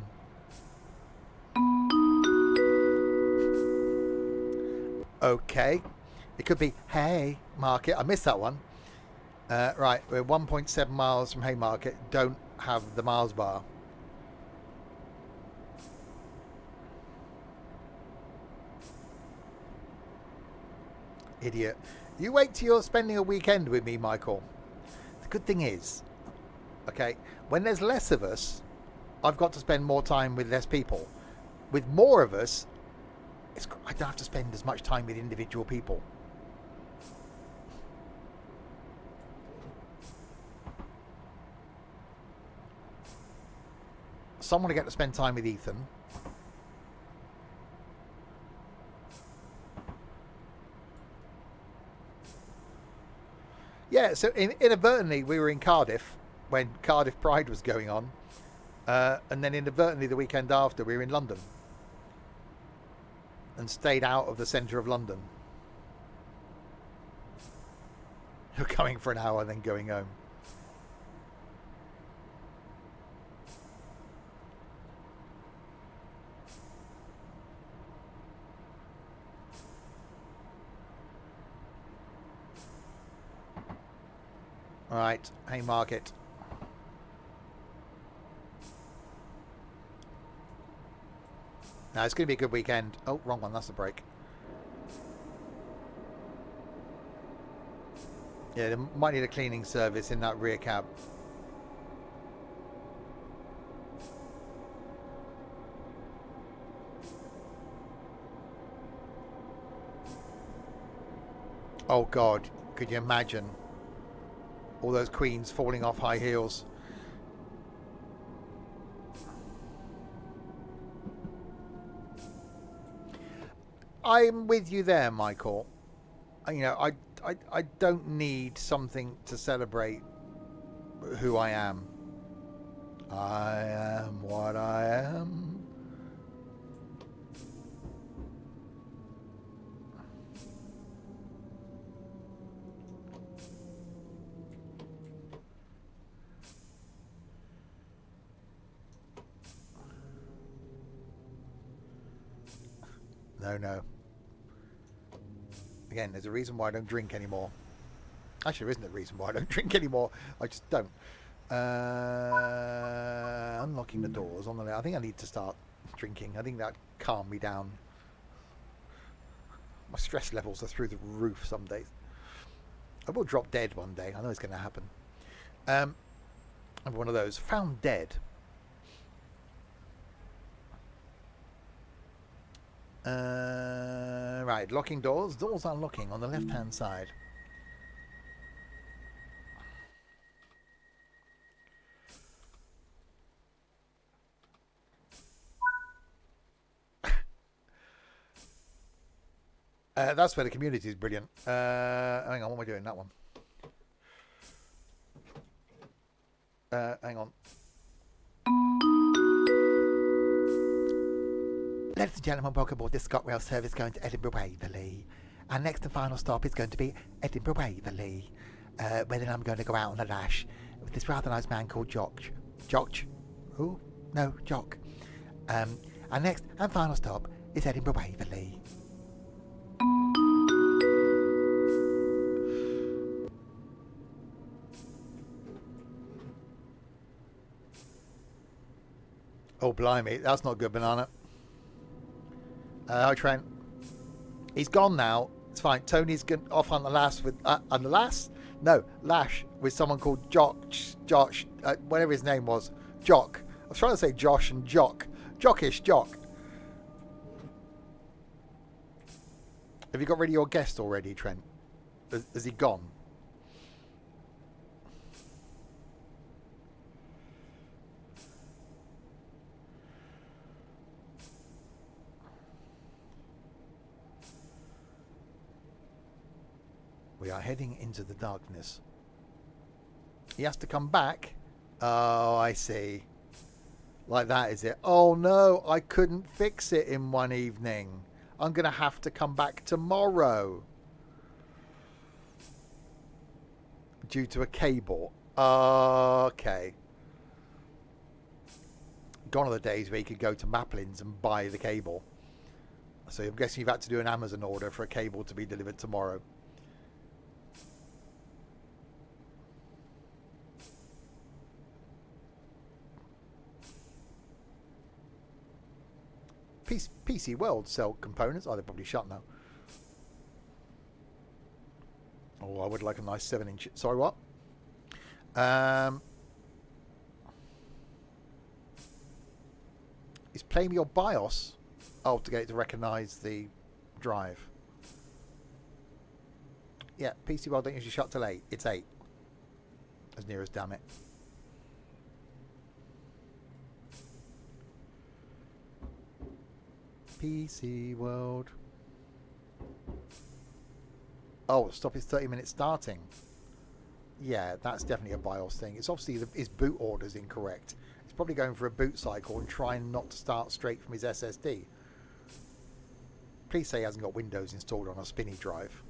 Okay. It could be Haymarket. I missed that one. Right, we're 1.7 miles from Haymarket. Don't have the Miles bar. Idiot. You wait till you're spending a weekend with me, Michael. The good thing is, okay, when there's less of us, I've got to spend more time with less people. With more of us, I don't have to spend as much time with individual people. Someone to get to spend time with Ethan. Yeah, so inadvertently we were in Cardiff when Cardiff Pride was going on. And then inadvertently the weekend after we were in London. And stayed out of the centre of London. You're coming for an hour then going home. Right, Haymarket. Now it's going to be a good weekend. Oh, wrong one. That's the break. Yeah, they might need a cleaning service in that rear cab. Oh God, could you imagine all those queens falling off high heels? I'm with you there, Michael. You know, I don't need something to celebrate who I am. I am what I am. No. Again, there's a reason why I don't drink anymore. Actually, there isn't a reason why I don't drink anymore. I just don't. Unlocking the doors on the left. I think I need to start drinking. I think that calm me down. My stress levels are through the roof some days. I will drop dead one day. I know it's going to happen. I'm one of those. Found dead. Right, locking doors. Doors are locking on the left-hand side. That's where the community is brilliant. Hang on, what am I doing? That one. Hang on. Ladies and gentlemen, welcome aboard this ScotRail service going to Edinburgh Waverley. Our next and final stop is going to be Edinburgh Waverley, where then I'm going to go out on a lash with this rather nice man called Jock. Jock? Who? No, Jock. Our next and final stop is Edinburgh Waverley. Oh, blimey, that's not good, Banana. Hi, Trent. He's gone now. It's fine. Tony's off on the lash with on the lash? No, lash with someone called Josh, whatever his name was. Jock. I was trying to say Josh and Jock. Jockish Jock. Have you got rid of your guest already, Trent? Has he gone? We are heading into the darkness. He has to come back. Oh, I see. Like that, is it? Oh no, I couldn't fix it in one evening. I'm going to have to come back tomorrow. Due to a cable. Okay. Gone are the days where you could go to Maplin's and buy the cable. So I'm guessing you've had to do an Amazon order for a cable to be delivered tomorrow. PC World sell components. Oh, they're probably shut now. Oh, I would like a nice 7-inch. Sorry, what? Is Play Me Your BIOS? Oh, to get it to recognise the drive. Yeah, PC World don't usually shut till 8. It's 8. As near as damn it. PC World. Oh, stop his 30 minutes starting. Yeah, that's definitely a BIOS thing. It's obviously his boot order's incorrect. He's probably going for a boot cycle and trying not to start straight from his SSD. Please say he hasn't got Windows installed on a spinny drive.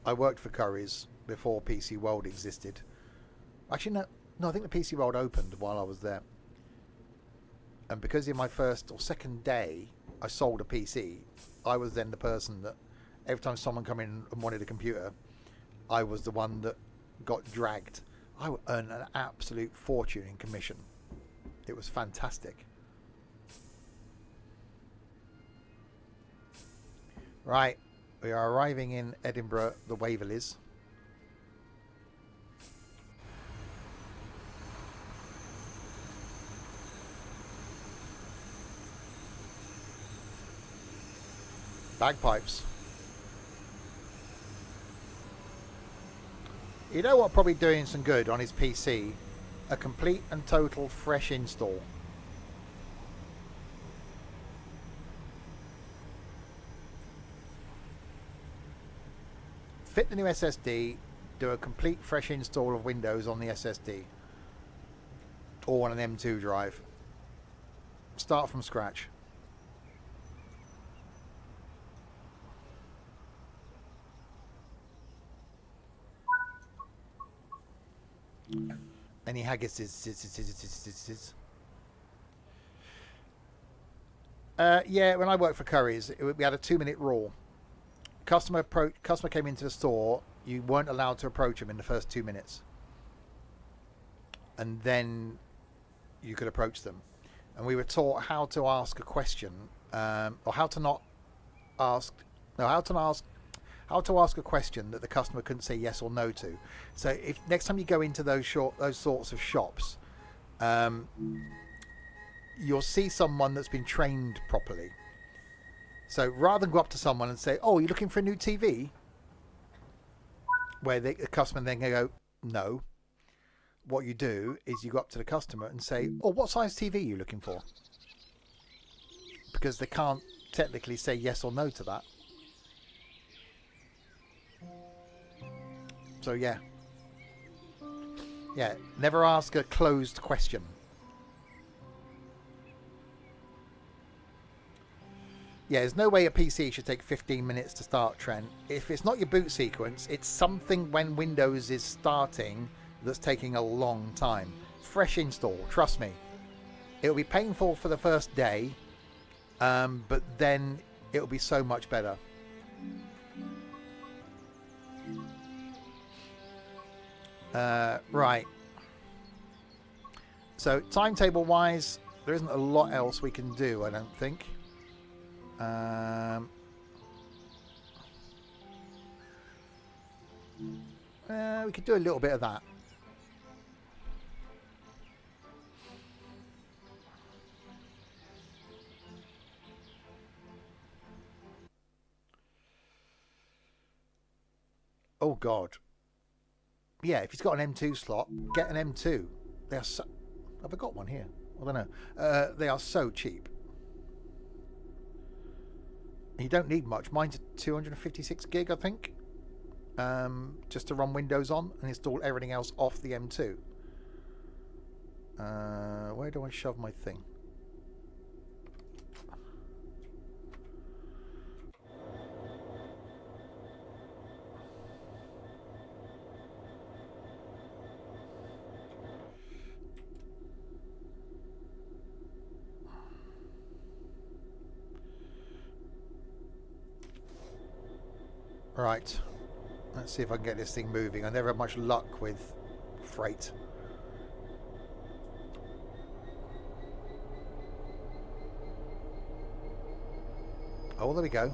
I worked for Currys before PC World existed. Actually, no, I think the PC World opened while I was there. And because in my first or second day I sold a PC, I was then the person that every time someone come in and wanted a computer, I was the one that got dragged. I would earn an absolute fortune in commission. It was fantastic. Right. We are arriving in Edinburgh, the Waverleys. Bagpipes. You know what? Probably doing some good on his PC. A complete and total fresh install. Fit the new SSD. Do a complete fresh install of Windows on the SSD. Or on an M2 drive. Start from scratch. Any Haggises? Yeah, when I worked for Curry's, we had a 2-minute rule. Customer came into the store. You weren't allowed to approach them in the first 2 minutes, and then you could approach them. And we were taught how to ask a question, or how to not ask. No, how to ask a question that the customer couldn't say yes or no to. So if next time you go into those sorts of shops, you'll see someone that's been trained properly. So rather than go up to someone and say, "Oh, you're looking for a new TV," where the customer then go, "No," what you do is you go up to the customer and say, "Oh, what size TV are you looking for?" Because they can't technically say yes or no to that. So yeah, never ask a closed question. Yeah, there's no way a PC should take 15 minutes to start, Trent. If it's not your boot sequence, it's something when Windows is starting that's taking a long time. Fresh install, trust me. It'll be painful for the first day, but then it'll be so much better. Right. So, timetable-wise, there isn't a lot else we can do, I don't think. We could do a little bit of that. Oh God. Yeah, if he's got an M2 slot, get an M2. They are so... Have I got one here? I don't know. They are so cheap. You don't need much. Mine's 256 gig, I think. Just to run Windows on and install everything else off the M2. Where do I shove my thing? Right. Let's see if I can get this thing moving. I never have much luck with freight. Oh, there we go.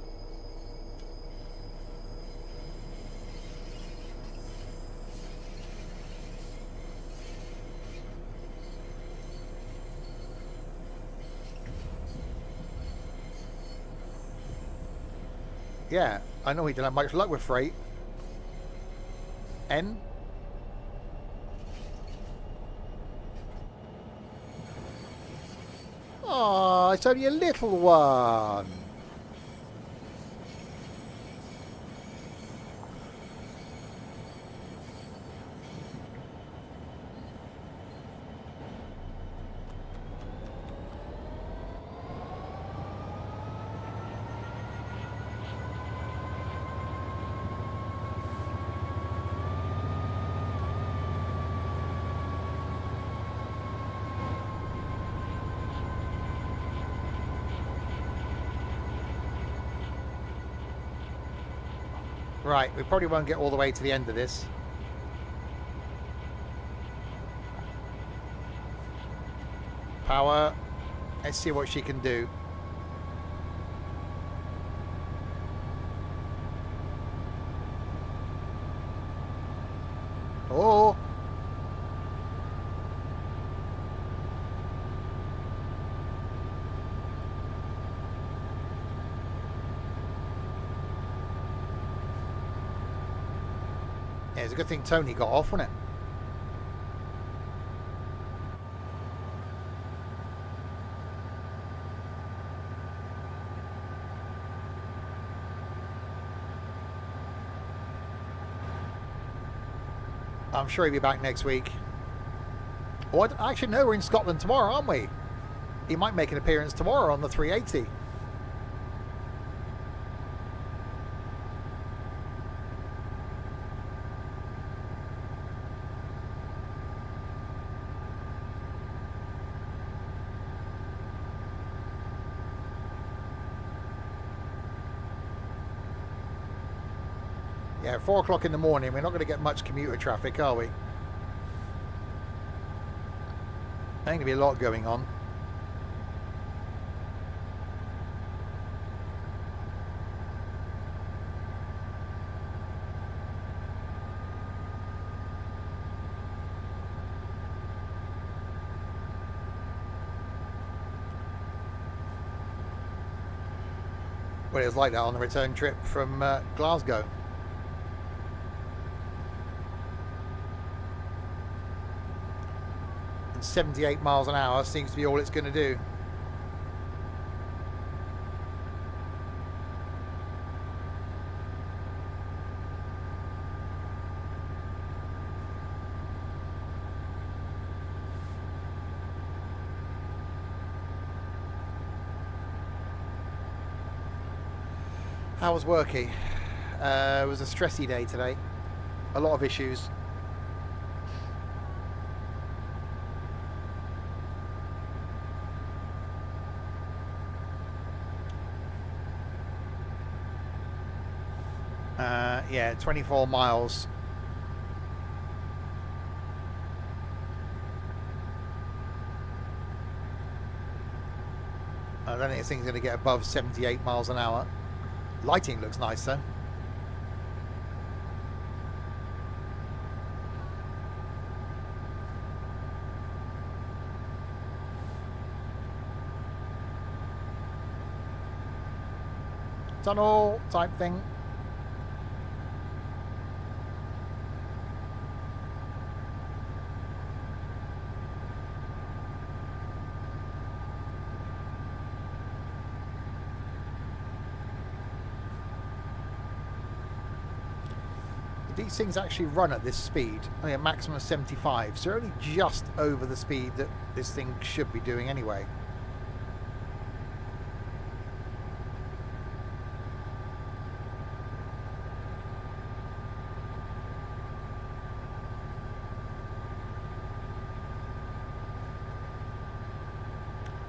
Yeah, I know he didn't have much luck with freight. N. Oh, it's only a little one. Right, we probably won't get all the way to the end of this. Power. Let's see what she can do. Oh! Yeah, it's a good thing Tony got off, wasn't it? I'm sure he'll be back next week. Oh, actually, no, we're in Scotland tomorrow, aren't we? He might make an appearance tomorrow on the 380. Yeah, 4 o'clock in the morning. We're not going to get much commuter traffic, are we? There ain't going to be a lot going on. Well, it was like that on the return trip from Glasgow. And 78 miles an hour seems to be all it's going to do. How was working? It was a stressy day today. A lot of issues. Yeah, 24 miles. I don't think this thing's going to get above 78 miles an hour. Lighting looks nice though. Tunnel type thing. These things actually run at this speed, only a maximum of 75, so they're only just over the speed that this thing should be doing anyway.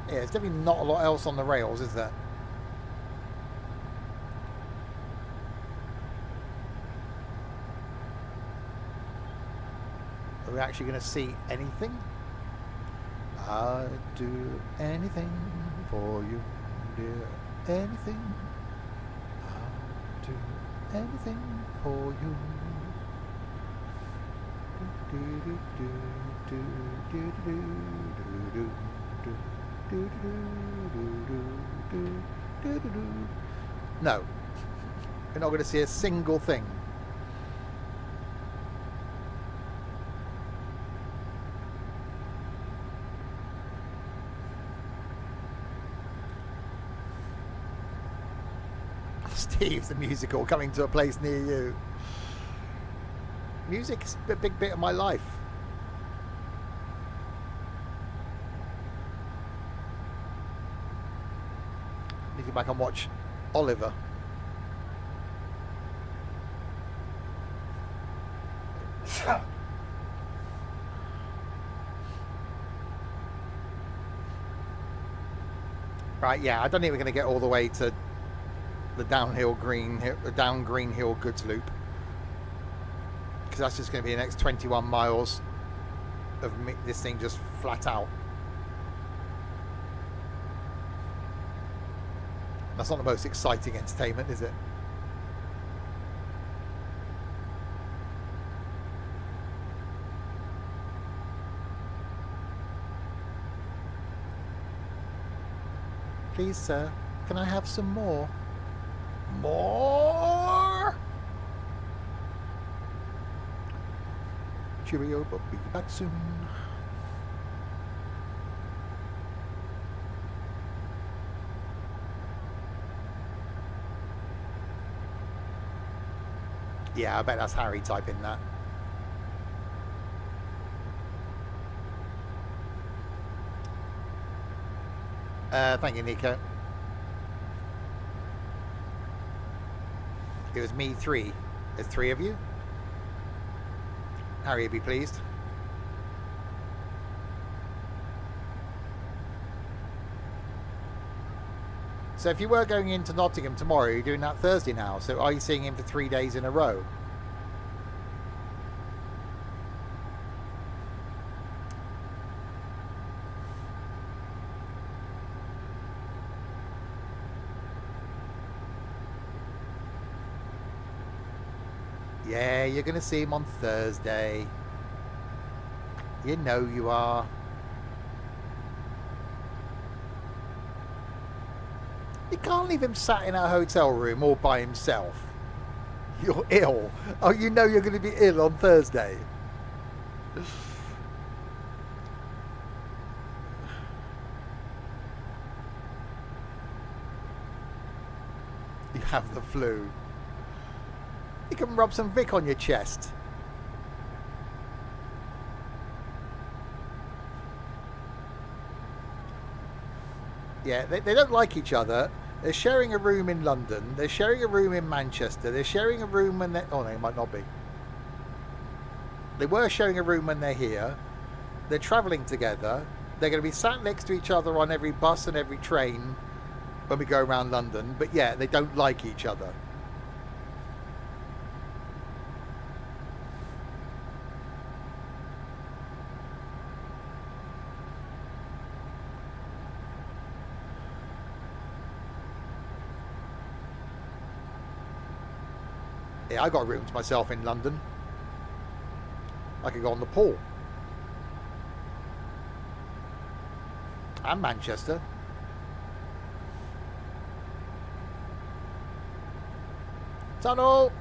Yeah, there's definitely not a lot else on the rails, is there? Are we actually going to see anything? I'd do anything for you, dear. Anything. I'd do anything for you. No. We're not going to see a single thing. Steve, the musical, coming to a place near you. Music's a big bit of my life. Need to go back and watch Oliver. Right, yeah, I don't think we're going to get all the way to the down Green Hill goods loop, because that's just going to be the next 21 miles of this thing just flat out. That's not the most exciting entertainment, is it? Please, sir, can I have some more? More? Cheerio, but be back soon. Yeah, I bet that's Harry typing that. Thank you, Nico. It was me 3. There's 3 of you. Harry would be pleased. So if you were going into Nottingham tomorrow, you're doing that Thursday now. So are you seeing him for 3 days in a row? Yeah, you're going to see him on Thursday. You know you are. You can't leave him sat in a hotel room all by himself. You're ill. Oh, you know you're going to be ill on Thursday. You have the flu. You can rub some Vic on your chest. Yeah, they don't like each other. They're sharing a room in London. They're sharing a room in Manchester. They're sharing a room when they're... Oh, they might not be. They were sharing a room when they're here. They're travelling together. They're going to be sat next to each other on every bus and every train when we go around London. But yeah, they don't like each other. Yeah, I got a room to myself in London. I could go on the pool. And Manchester. Tunnel!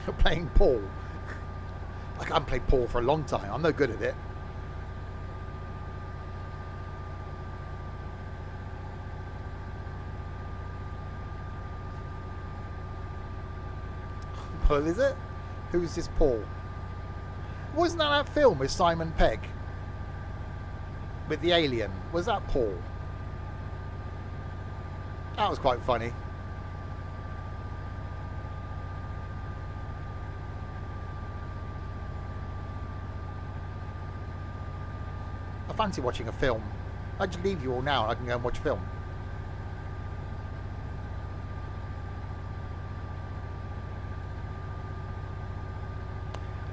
You're playing pool. I haven't played pool for a long time. I'm no good at it. Paul, is it? Who's this Paul? Wasn't that film with Simon Pegg? With the alien? Was that Paul? That was quite funny. I fancy watching a film. I'd just leave you all now and I can go and watch a film.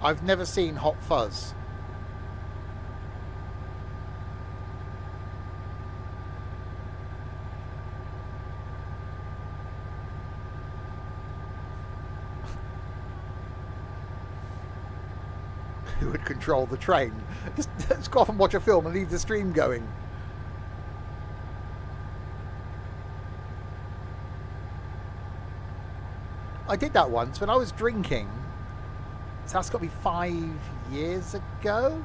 I've never seen Hot Fuzz. Who would control the train? Just go off and watch a film and leave the stream going. I did that once when I was drinking. So that's got to be 5 years ago.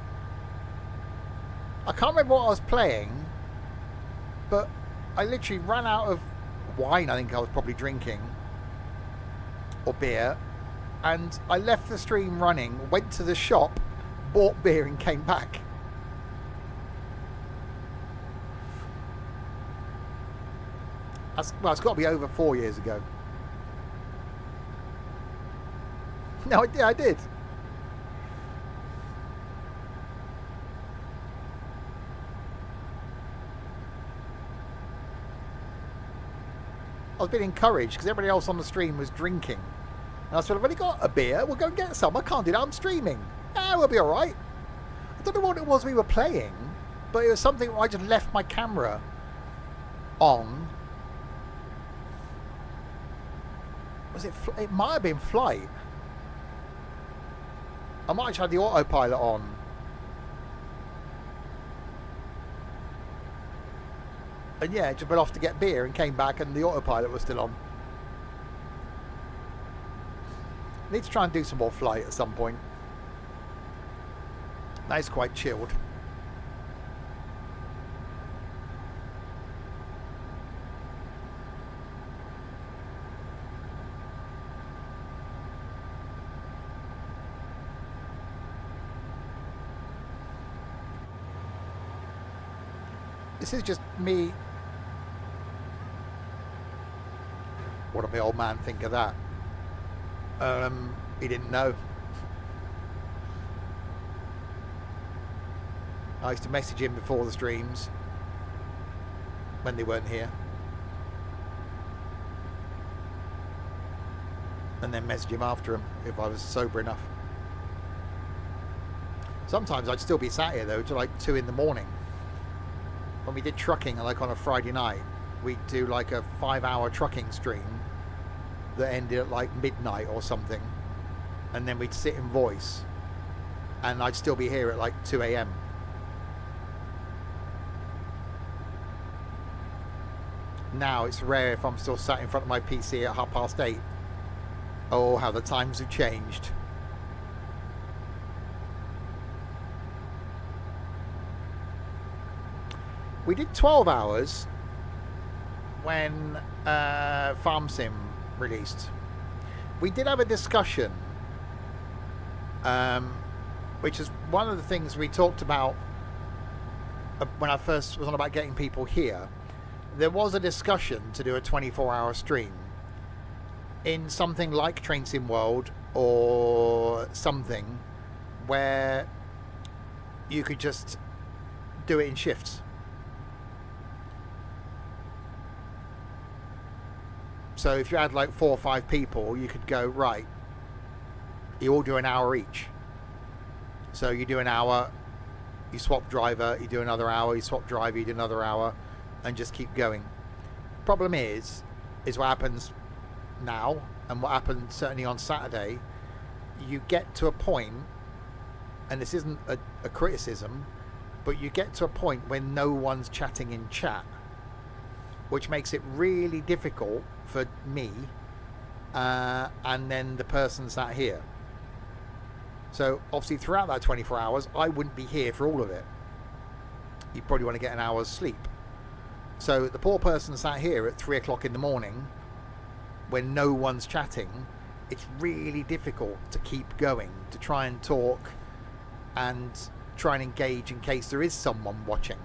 I can't remember what I was playing, but I literally ran out of wine. I think I was probably drinking, or beer, and I left the stream running, went to the shop, bought beer and came back. Well, it's got to be over 4 years ago. No, I did. I was being encouraged because everybody else on the stream was drinking. And I said, I've only got a beer. We'll go and get some. I can't do that. I'm streaming. Yeah, we'll be all right. I don't know what it was we were playing, but it was something where I just left my camera on. Was it? It might have been Flight. I might have had the autopilot on. And yeah, just went off to get beer and came back and the autopilot was still on. Need to try and do some more flight at some point. That is quite chilled. This is just me. What did my old man think of that? He didn't know. I used to message him before the streams when they weren't here, and then message him after him if I was sober enough. Sometimes I'd still be sat here though till like 2 in the morning. When we did trucking, like on a Friday night, we'd do like a 5-hour trucking stream that ended at like midnight or something, and then we'd sit in voice, and I'd still be here at like 2 a.m. Now it's rare if I'm still sat in front of my PC at 8:30. Oh, how the times have changed. We did 12 hours when Farm Sim released. We did have a discussion, which is one of the things we talked about when I first was on about getting people here. There was a discussion to do a 24-hour stream in something like Train Sim World or something where you could just do it in shifts. So if you had like 4 or 5 people, you could go, right, you all do an hour each. So you do an hour, you swap driver, you do another hour, you swap driver, you do another hour, and just keep going. Problem is what happens now, and what happened certainly on Saturday, you get to a point, and this isn't a criticism, but you get to a point when no one's chatting in chat, which makes it really difficult for me and then the person sat here. So obviously throughout that 24 hours I wouldn't be here for all of it. You probably want to get an hour's sleep. So the poor person sat here at 3 o'clock in the morning when no one's chatting. It's really difficult to keep going, to try and talk and try and engage in case there is someone watching,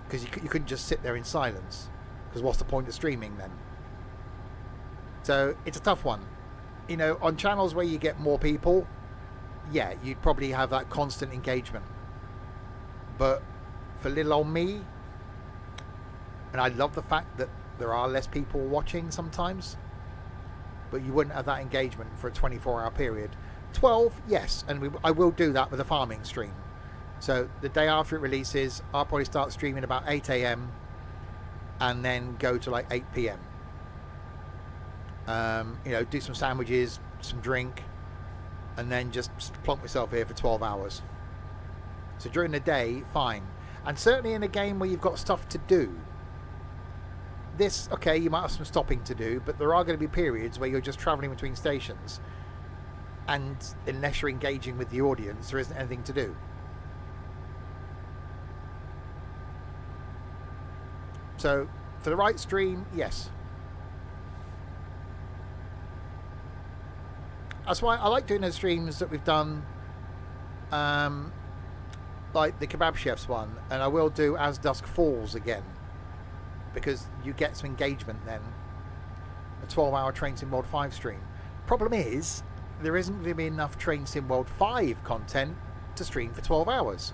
because you couldn't just sit there in silence, because what's the point of streaming then? So it's a tough one. You know, on channels where you get more people, yeah, you'd probably have that constant engagement. But for little old me, and I love the fact that there are less people watching sometimes, but you wouldn't have that engagement for a 24-hour period. 12, yes, and I will do that with a farming stream. So the day after it releases, I'll probably start streaming about 8 a.m. and then go to like 8 p.m. You know, do some sandwiches, some drink, and then just plonk myself here for 12 hours. So during the day, fine. And certainly in a game where you've got stuff to do, this, okay, you might have some stopping to do, but there are going to be periods where you're just travelling between stations, and unless you're engaging with the audience, there isn't anything to do. So for the right stream, yes. That's why I like doing those streams that we've done, like the Kebab Chef's one, and I will do As Dusk Falls again, because you get some engagement then. A 12-hour Train Sim World 5 stream. Problem is, there isn't going to be enough Train Sim World 5 content to stream for 12 hours.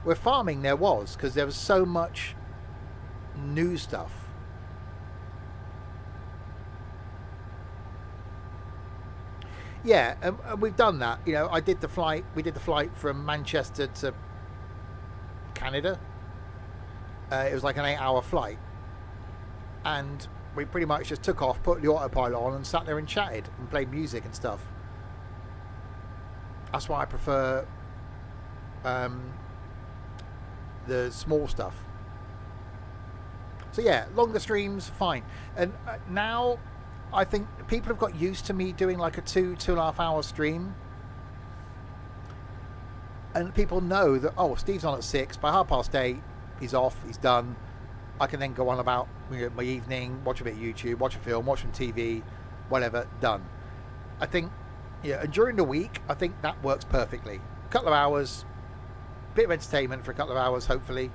With farming there was, because there was so much new stuff. Yeah, and we've done that. You know, we did the flight from Manchester to Canada. It was like an 8-hour flight, and we pretty much just took off, put the autopilot on, and sat there and chatted and played music and stuff. That's why I prefer the small stuff. So yeah, longer streams, fine. And now I think people have got used to me doing like a 2.5 hour stream. And people know that, oh, Steve's on at 6, by 8:30, he's off, he's done. I can then go on about my evening, watch a bit of YouTube, watch a film, watch some TV, whatever, done. I think, yeah, and during the week, I think that works perfectly. A couple of hours, bit of entertainment for a couple of hours, hopefully,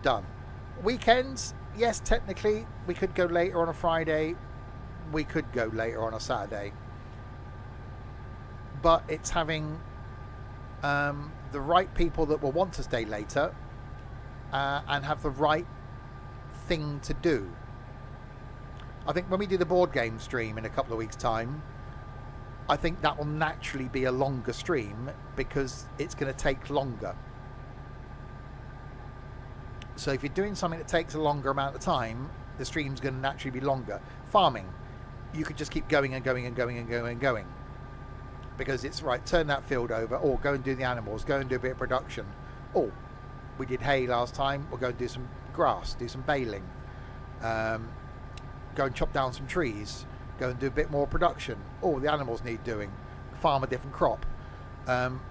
done. Weekends, yes, technically, we could go later on a Friday, we could go later on a Saturday. But it's having the right people that will want to stay later and have the right thing to do. I think when we do the board game stream in a couple of weeks' time, I think that will naturally be a longer stream because it's going to take longer. So if you're doing something that takes a longer amount of time, the stream's going to naturally be longer. Farming, you could just keep going and going and going and going and going. Because it's right, turn that field over, or go and do the animals, go and do a bit of production. Oh, we did hay last time, we'll go and do some grass, do some baling. Go and chop down some trees, go and do a bit more production. Oh, the animals need doing, farm a different crop.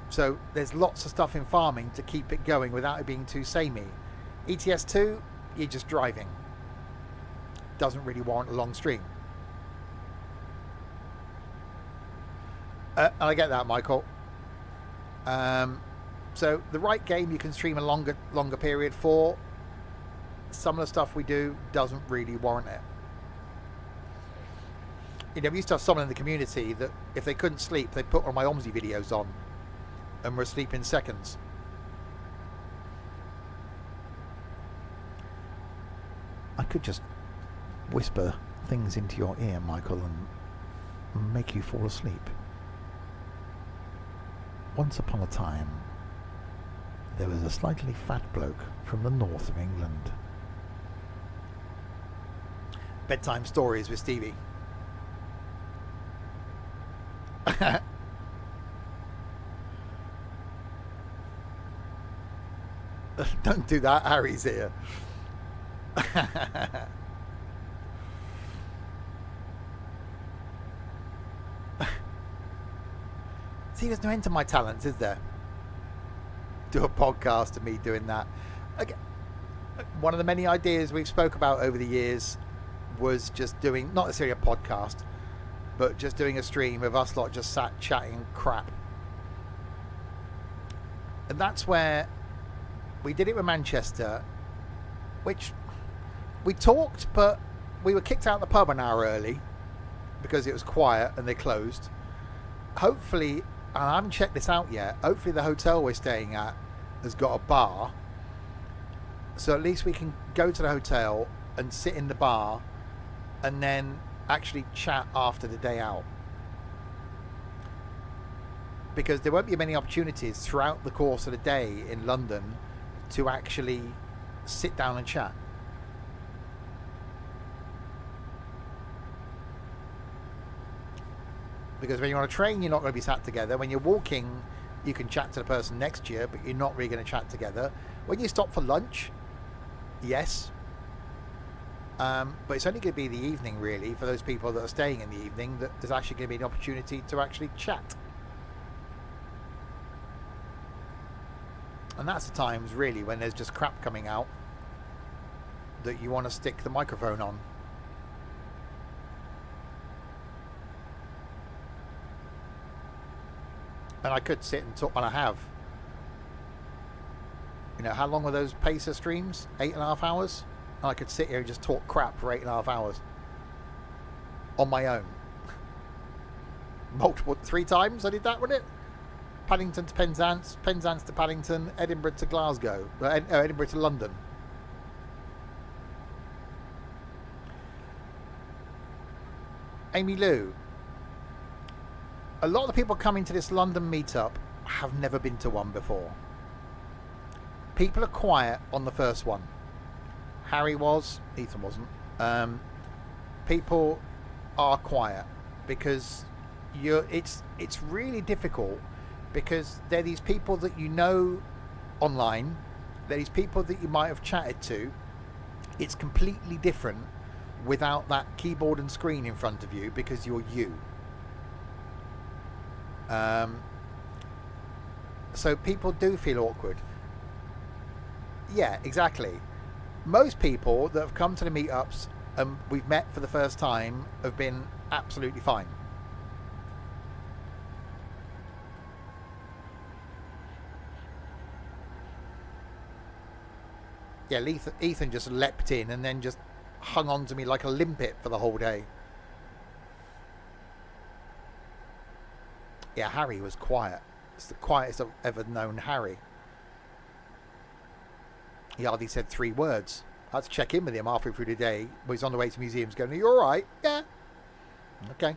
So there's lots of stuff in farming to keep it going without it being too samey. ETS2, you're just driving. Doesn't really warrant a long stream. And I get that, Michael. So the right game you can stream a longer period for. Some of the stuff we do doesn't really warrant it. You know, we used to have someone in the community that if they couldn't sleep, they'd put one of my OMSI videos on and were asleep in seconds. I could just whisper things into your ear, Michael, and make you fall asleep. Once upon a time, there was a slightly fat bloke from the north of England. Bedtime stories with Stevie. Don't do that, Harry's here. See, there's no end to my talents, is there? Do a podcast of me doing that. Okay. One of the many ideas we've spoke about over the years was just doing, not necessarily a podcast, but just doing a stream of us lot just sat chatting crap. And that's where we did it with Manchester, which we talked, but we were kicked out of the pub an hour early because it was quiet and they closed. Hopefully, and I haven't checked this out yet, hopefully the hotel we're staying at has got a bar, so at least we can go to the hotel and sit in the bar and then actually chat after the day out, because there won't be many opportunities throughout the course of the day in London to actually sit down and chat. Because when you're on a train, you're not going to be sat together. When you're walking, you can chat to the person next to you, but you're not really going to chat together. When you stop for lunch, yes. But it's only going to be the evening, really, for those people that are staying in the evening, that there's actually going to be an opportunity to actually chat. And that's the times, really, when there's just crap coming out that you want to stick the microphone on. And I could sit and talk, and I have. You know, how long were those Pacer streams? 8.5 hours? And I could sit here and just talk crap for 8.5 hours. On my own. 3 times I did that with it. Paddington to Penzance, Penzance to Paddington, Edinburgh to Glasgow, Edinburgh to London. Amy Lou. A lot of the people coming to this London meetup have never been to one before. People are quiet on the first one. Harry was, Ethan wasn't. People are quiet because it's really difficult, because they're these people that you know online, they're these people that you might have chatted to, It's completely different without that keyboard and screen in front of you because you're you. So people do feel awkward. Yeah, exactly. Most people that have come to the meetups and we've met for the first time have been absolutely fine. Yeah, Ethan just leapt in and then just hung on to me like a limpet for the whole day. Yeah, Harry was quiet. It's the quietest I've ever known Harry. He hardly said 3 words. I had to check in with him halfway through the day when he's on the way to museums going, "Are you alright?" "Yeah." "Okay."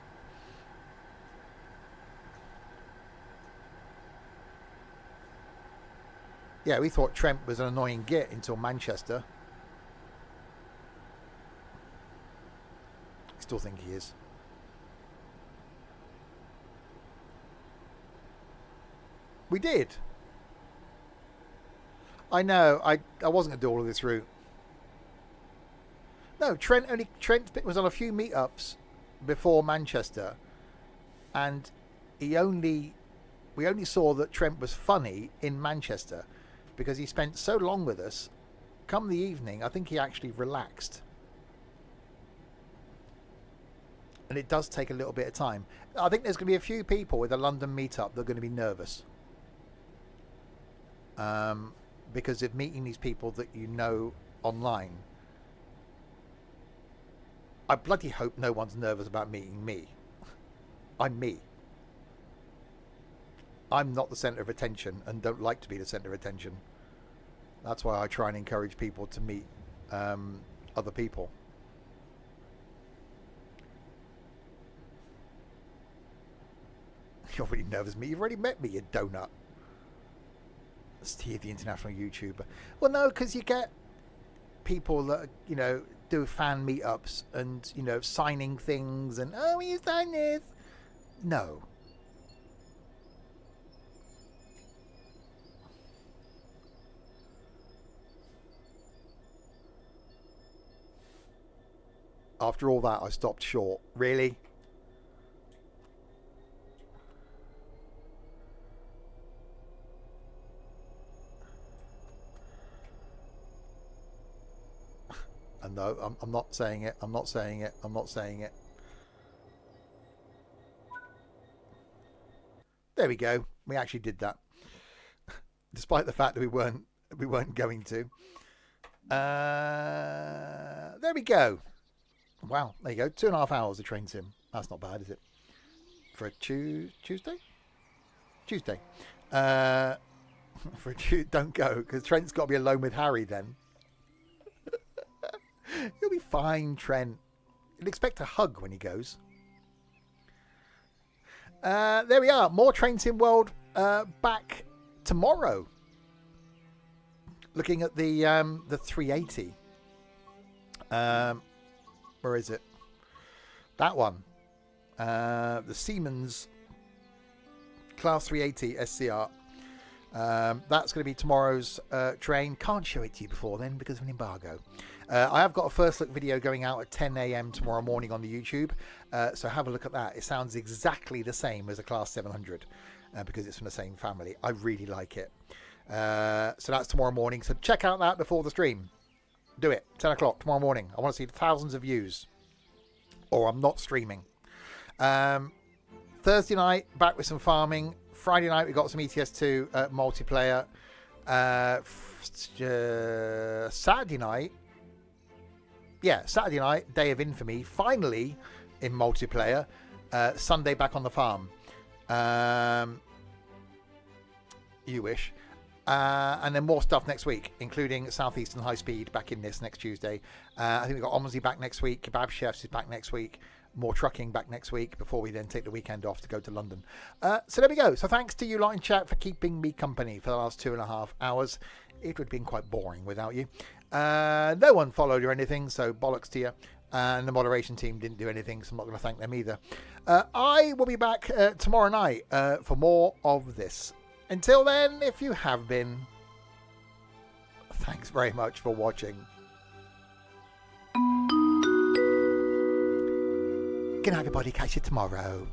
Yeah, we thought Trent was an annoying git until Manchester. I still think he is. We did. I know. I wasn't going to do all of this route. No, Trent was on a few meetups before Manchester, and we only saw that Trent was funny in Manchester because he spent so long with us. Come the evening, I think he actually relaxed. And it does take a little bit of time. I think there's going to be a few people with a London meetup that are going to be nervous. Because of meeting these people that you know online. I bloody hope no one's nervous about meeting me. I'm me. I'm not the centre of attention and don't like to be the centre of attention. That's why I try and encourage people to meet other people. You're really nervous, me. You've already met me, you donut. Steve, the international YouTuber. Well, no, because you get people that, you know, do fan meetups and, you know, signing things and, "Oh, will you sign this?" No. After all that, I stopped short. Really? And no, I'm not saying it. I'm not saying it. I'm not saying it. There we go. We actually did that, despite the fact that we weren't going to. There we go. Wow, there you go. 2.5 hours of train sim. That's not bad, is it? For a Tuesday? Tuesday. Don't go, because Trent's got to be alone with Harry then. You'll be fine, Trent. You'll expect a hug when he goes. There we are. More Train Sim World back tomorrow. Looking at the 380. Where is it? That one. The Siemens Class 380 SCR. That's going to be tomorrow's train. Can't show it to you before then because of an embargo. I have got a first look video going out at 10 a.m. tomorrow morning on the YouTube. So have a look at that. It sounds exactly the same as a Class 700 because it's from the same family. I really like it. So that's tomorrow morning. So check out that before the stream. Do it. 10 o'clock tomorrow morning. I want to see thousands of views. Or I'm not streaming. Thursday night, back with some farming. Friday night, we got some ETS2 multiplayer. Saturday night. Yeah, Saturday night, Day of Infamy. Finally, in multiplayer. Sunday, back on the farm. You wish. And then more stuff next week, including Southeastern High Speed back in this next Tuesday. I think we've got Omzi back next week. Kebab Chefs is back next week. More trucking back next week before we then take the weekend off to go to London. So there we go. So thanks to you lot in chat for keeping me company for the last 2.5 hours. It would have been quite boring without you. No one followed or anything, so bollocks to you. And the moderation team didn't do anything, so I'm not going to thank them either. I will be back tomorrow night for more of this. Until then, if you have been, thanks very much for watching. Good night, everybody. Catch you tomorrow.